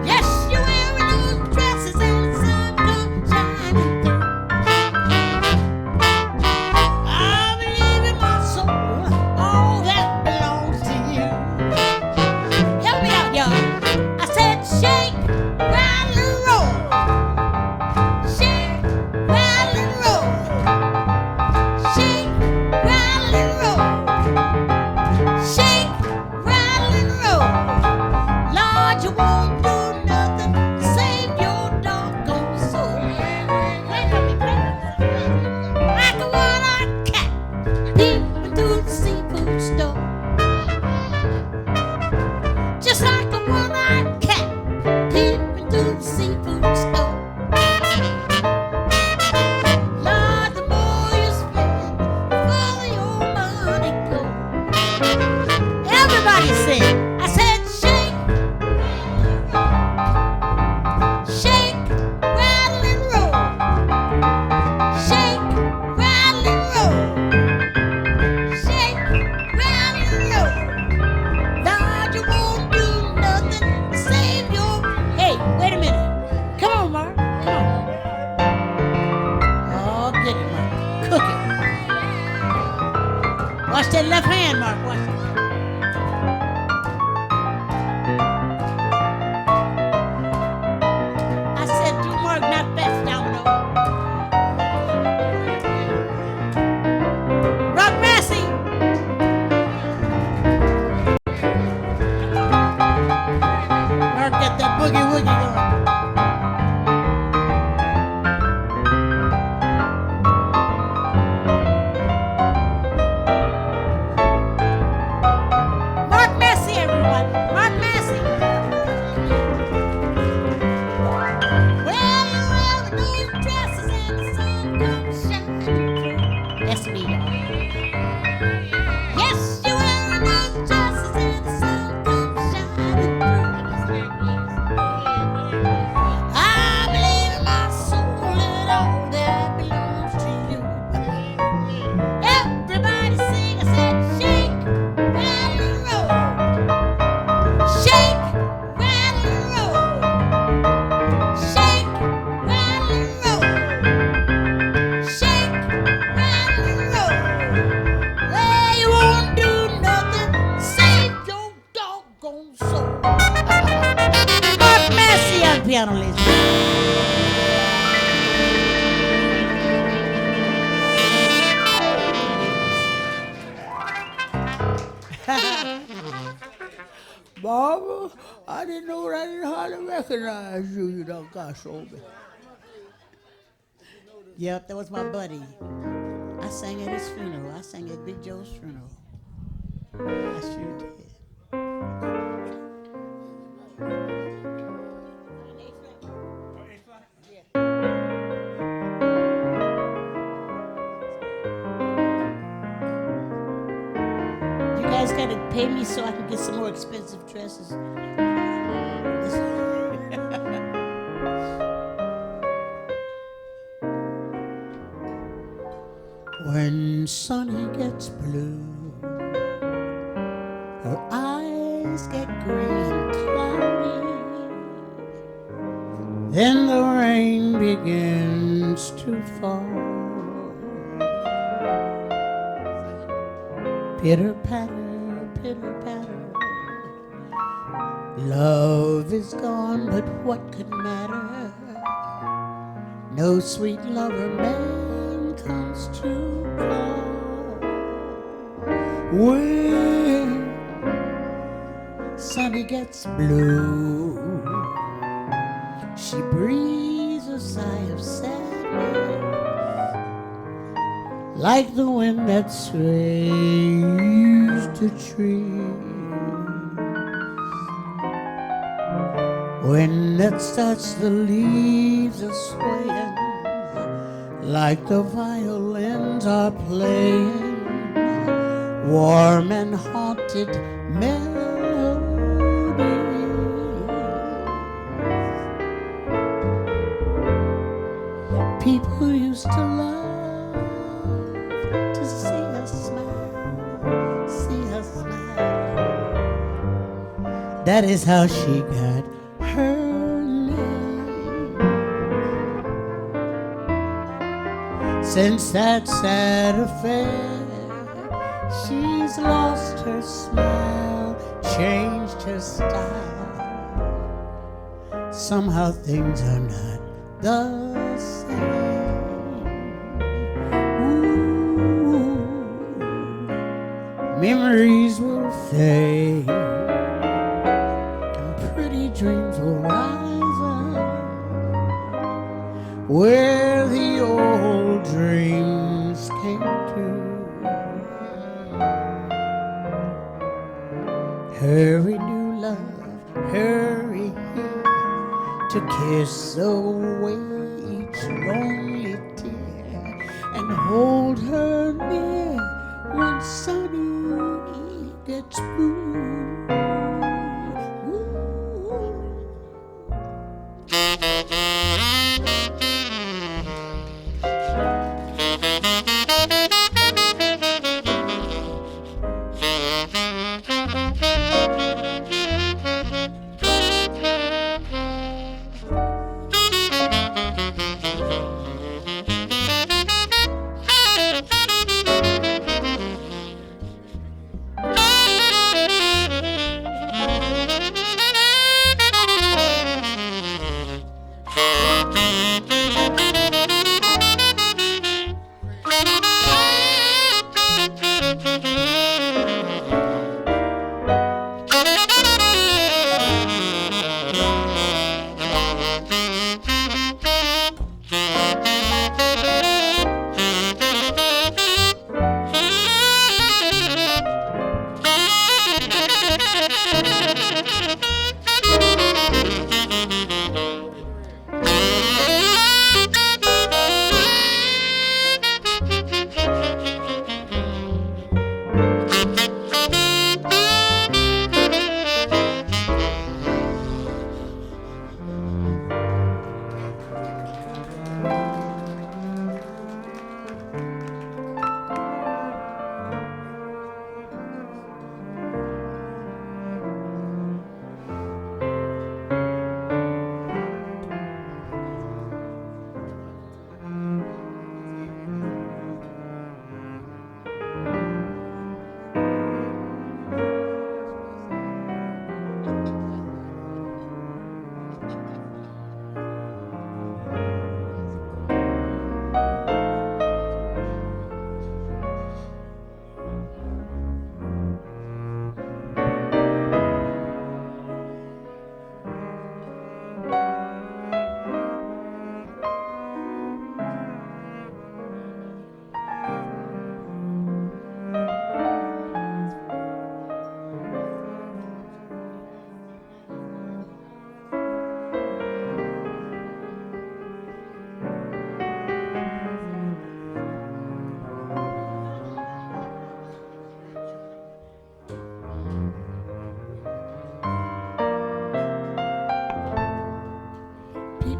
Yes, you're wearing those dresses and the sun comes shining through. I believe in my soul, all that belongs to you. Help me out, y'all. I said shake, rattle, and roll. Shake, rattle, and roll. Shake, rattle, and roll. Shake, rattle, and roll. Lord, you won't do nothing to save your doggone soul. Play for me, play. Like a one-eyed cat peeping through the seafood store. Just like a one-eyed cat peeping through the seafood store. Lord, the more you spend, the further your money goes. Everybody sing. I said shake, shake, rattle, and roll. Shake, rattle, and roll. Shake, rattle, and roll. Lord, you won't do nothing to save your. Hey, wait a minute. Come on, Mark. Come on. Oh, get it, Mark. Cook it. Watch that left hand, Mark. Watch it. I said, do Mark not fast down low. Rock Massey. Mark got that boogie woogie going. Mark Massey, everyone. Mark Massey. Well, you're wearing those dresses and the sun comes shining through. That's me, y'all. Yes, you're wearing those dresses and the sun comes shining through. I believe in my soul and all that belongs to you. Everybody sing. I said shake, rattle, and roll. Shake, rattle, and roll. Shake, rattle, and roll. Shake, rattle, and roll. Well, you won't do nothing to save your doggone soul. Mark Massey on piano, ladies. Barbara, I didn't know that I didn't hardly recognize you. You done got so big. Yep, that was my buddy. I sang at his funeral. I sang at Big Joe's funeral. I sure did. You guys gotta pay me so I can get some more expensive dresses. When Sunny gets blue, her eyes get gray and cloudy. Then the rain begins to fall. Pitter patter, pitter patter. Love is gone, but what could matter? No sweet lover man comes to call. When Sunny gets blue, she breathes a sigh of sadness, like the wind that sways the trees. When it starts, the leaves are swaying, like the violins are playing warm and haunted melodies. People used to love to see her smile, see her smile. That is how she got her name. Since that sad affair, she's lost her smile, changed her style. Somehow things are not the same. Ooh, memories will fade, dreams will rise up where the old dreams came true. Hurry, new love, hurry here to kiss away each lonely tear and hold her near when Sunny gets blue.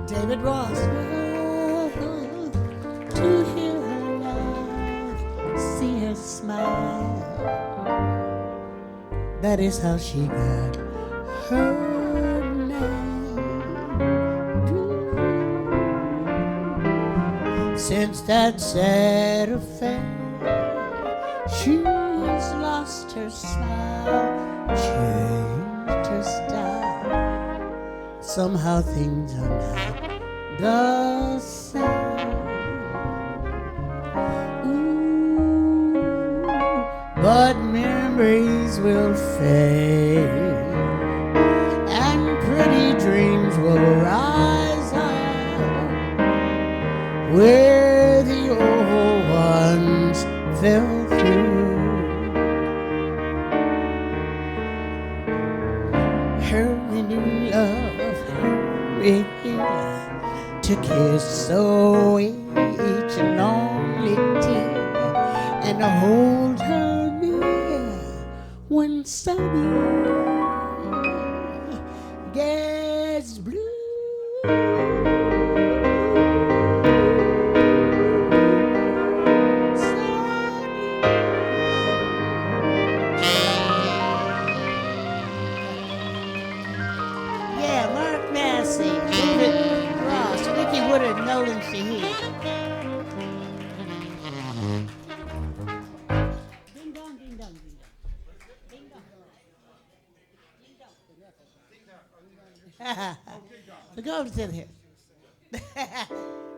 David Ross loved to hear her laugh smile. That is how she got her name. Since that sad affair, she's lost her smile, changed her style. Somehow things are not the same. Ooh, but memories will fade, and pretty dreams will rise up where the old ones fell through. Hurry, new love, hurry to kiss away each lonely tear and hold her near when sunny gets blue. Yeah, Mark Massey, David Ross, Vicky Woodard, Nolan Shahid. Ding dong, ding dong, ding dong. Ding dong. Ding dong. Go over to here.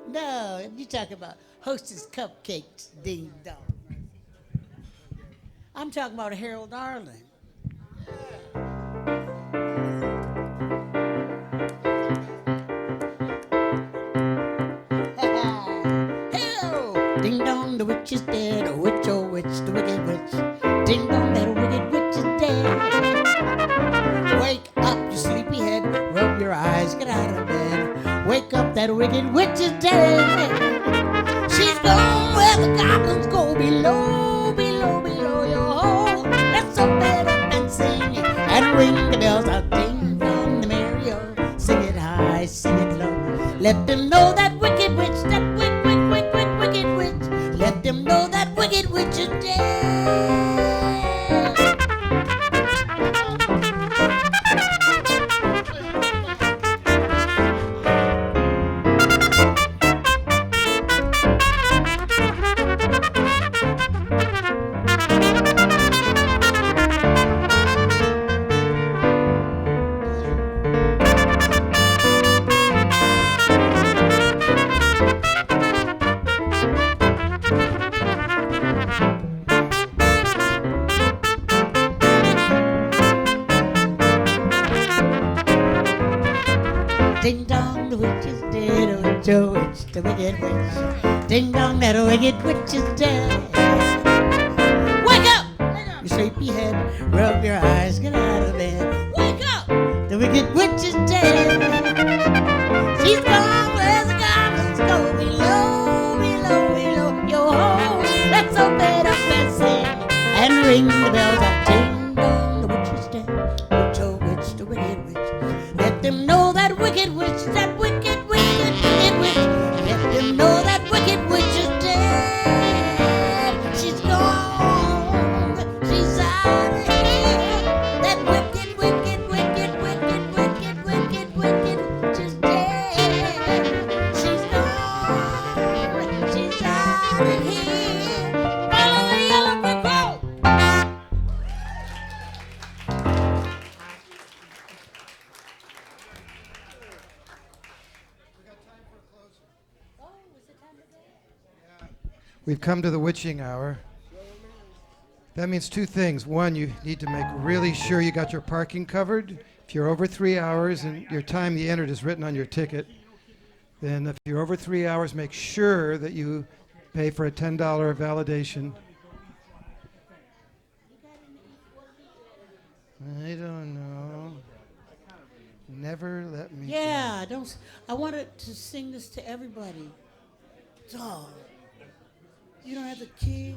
No, you talk about Hostess Cupcakes, ding dong. I'm talking about Harold Arlen. Hello! Ding dong, the witch is dead. A witch, oh witch, the wicked witch. Ding dong, that wicked witch is dead. Wake up, you sleepyhead. Rub your eyes, get out of bed. Wake up, that wicked witch is dead. She's gone where the goblins go below, below, below your hole. Let's open it up and sing and ring the bells out. Ding dong, the merry o. Sing it high, sing it low. Let them know that wicked witch, that wicked witch. Let them know that wicked witch is dead. Ding dong, the witch is dead. A witch, oh witch, the wicked witch. Ding dong, that wicked witch is dead. Wake up, you sleepyhead. Rub your eyes, get out of bed. Wake up, the wicked witch is dead. She's gone where the goblins go below, below, below your home. Let's open up and sing and ring the bells out. Ding dong, the witch is dead. Witch, oh witch, the wicked witch. Let them know that wicked witch, that wicked witch. Let them know that wicked witch is dead. She's gone, she's out of here. That wicked witch is dead. She's gone, she's out of here. Follow the yellow brick road. We've come to the witching hour. That means two things. One, you need to make really sure you got your parking covered. If you're over 3 hours and your time you entered is written on your ticket, then if you're over 3 hours, make sure that you pay for a $10 validation. I don't know. Never let me Yeah, don't. I wanted to sing this to everybody. Dog. You don't have the key.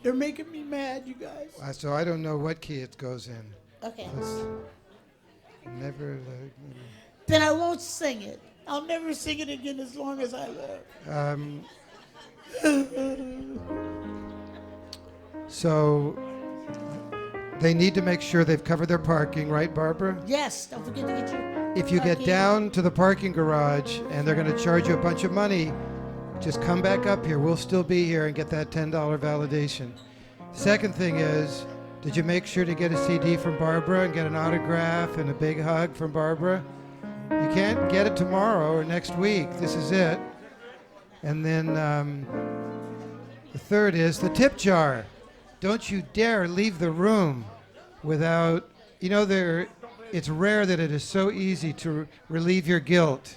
They're making me mad, you guys. So I don't know what key it goes in. Okay. Let's never let me. Then I won't sing it. I'll never sing it again as long as I live. So they need to make sure they've covered their parking, right, Barbara? Yes, don't forget to get your If you get parking. down to the parking garage and they're going to charge you a bunch of money, just come back up here. We'll still be here and get that $10 validation. Second thing is, did you make sure to get a CD from Barbara and get an autograph and a big hug from Barbara? You can't get it tomorrow or next week. This is it. And then the third is the tip jar. Don't you dare leave the room without, it's rare that it is so easy to relieve your guilt.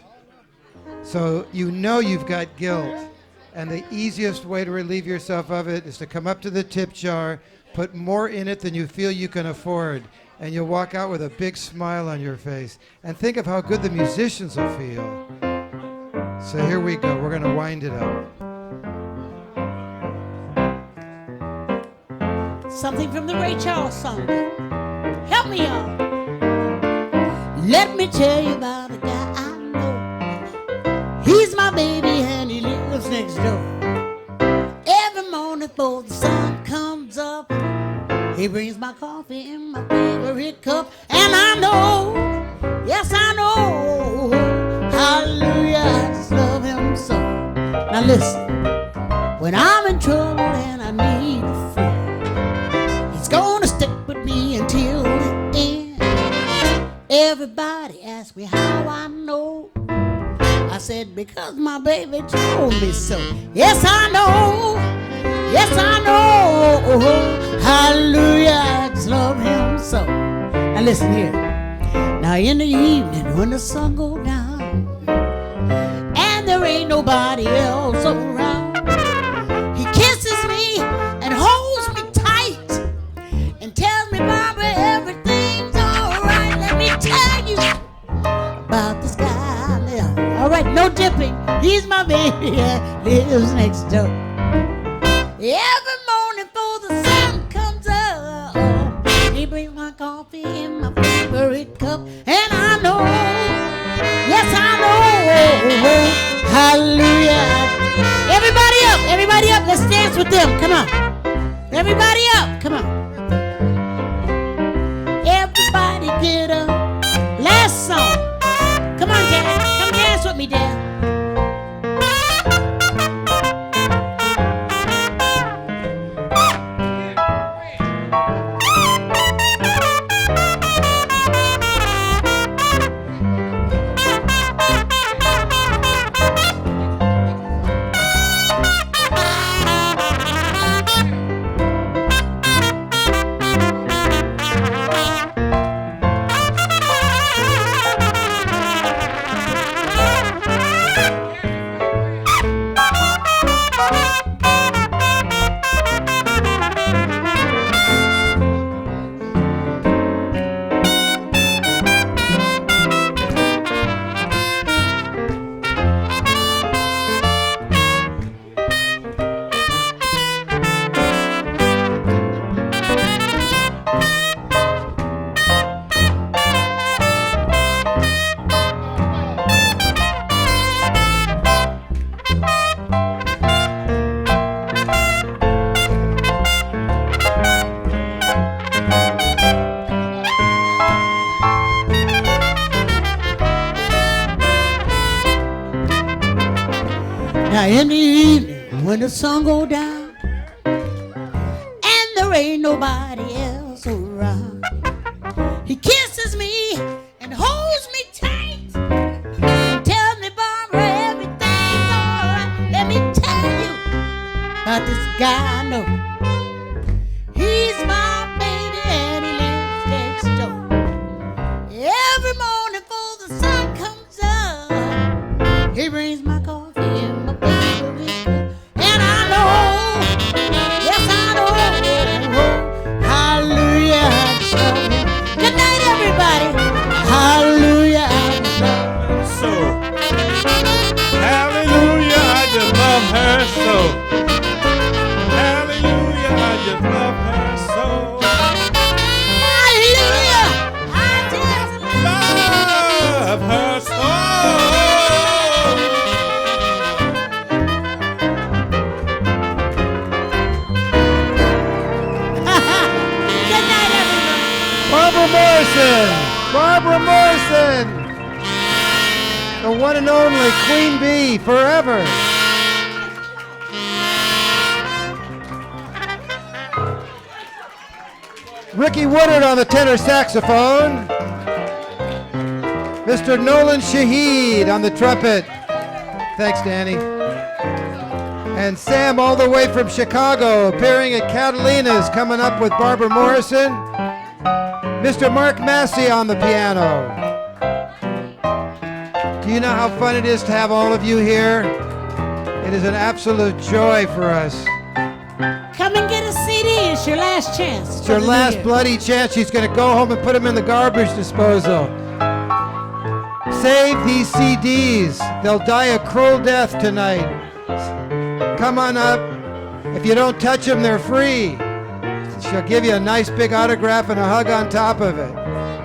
So you've got guilt. And the easiest way to relieve yourself of it is to come up to the tip jar, put more in it than you feel you can afford, and you'll walk out with a big smile on your face. And think of how good the musicians will feel. So here we go. We're going to wind it up. Something from the Ray Charles song. Help me out. Let me tell you about a guy I know. He's my baby and he lives next door. Every morning before the sun comes up, he brings my coffee in my favorite cup. And I know, yes I know, hallelujah, I just love him so. Now listen, when I'm in trouble and I need a friend, he's gonna stick with me until the end. Everybody asks me how I know. I said, because my baby told me so. Yes, I know. Yes, I know. Hallelujah, I just love him so. Now listen here. Now in the evening when the sun goes down and there ain't nobody else around, he kisses me and holds me tight and tells me, Barbara, everything's all right. Let me tell you about this guy. All right, no dipping. He's my baby and lives next door. Every morning before the sun comes up, he brings my coffee in my favorite cup. And I know, yes I know, hallelujah. Everybody up, let's dance with them, come on. Everybody up, come on. Everybody get up. Last song. Come on, Dad. Come dance with me, Dad. Now in the evening when the sun go down and there ain't nobody else around, he kisses me and holds me tight and tells me, Barbara, everything's all right. Let me tell you about this guy I know. He's my baby and he lives next door. Every morning before the sun comes up, he brings my coffee in my favorite cup. And I know, yes I know, hallelujah, I love him. Good night, everybody. Morrison, the one and only Queen Bee forever. Ricky Woodard on the tenor saxophone. Mr. Nolan Shahid on the trumpet. Thanks, Danny. And Sam all the way from Chicago, appearing at Catalina's, coming up with Barbara Morrison. Mr. Mark Massey on the piano. Do you know how fun it is to have all of you here? It is an absolute joy for us. Come and get a CD. It's your last chance. It's your last bloody chance. She's going to go home and put them in the garbage disposal. Save these CDs. They'll die a cruel death tonight. Come on up. If you don't touch them, they're free. She'll give you a nice big autograph and a hug on top of it.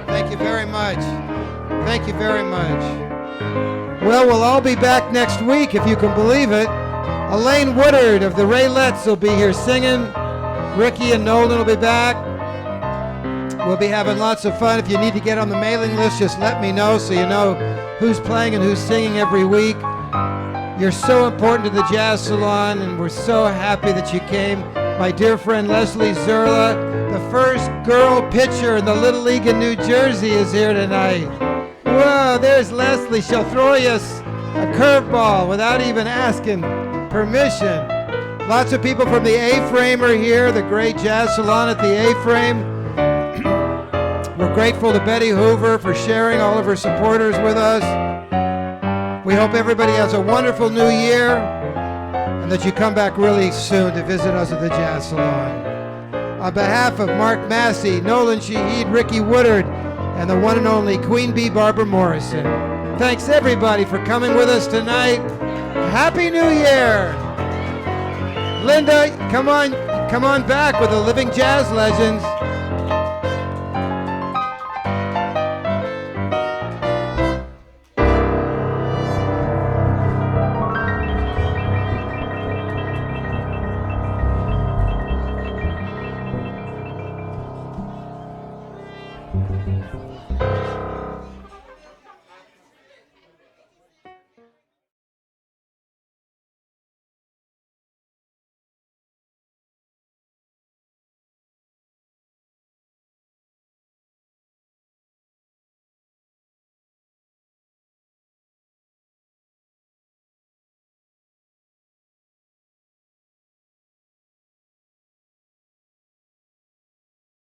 Thank you very much. Thank you very much. Well, we'll all be back next week, if you can believe it. Elaine Woodard of the Raylettes will be here singing. Ricky and Nolan will be back. We'll be having lots of fun. If you need to get on the mailing list, just let me know so you know who's playing and who's singing every week. You're so important to the Jazz Salon, and we're so happy that you came. My dear friend Leslie Zerla, the first girl pitcher in the Little League in New Jersey, is here tonight. Whoa, there's Leslie. She'll throw you a curveball without even asking permission. Lots of people from the A-Frame are here, the great Jazz Salon at the A-Frame. We're grateful to Betty Hoover for sharing all of her supporters with us. We hope everybody has a wonderful new year and that you come back really soon to visit us at the Jazz Salon. On behalf of Mark Massey, Nolan Shahid, Ricky Woodard, and the one and only Queen Bee Barbara Morrison, thanks everybody for coming with us tonight. Happy New Year! Linda, come on back with the Living Jazz Legends.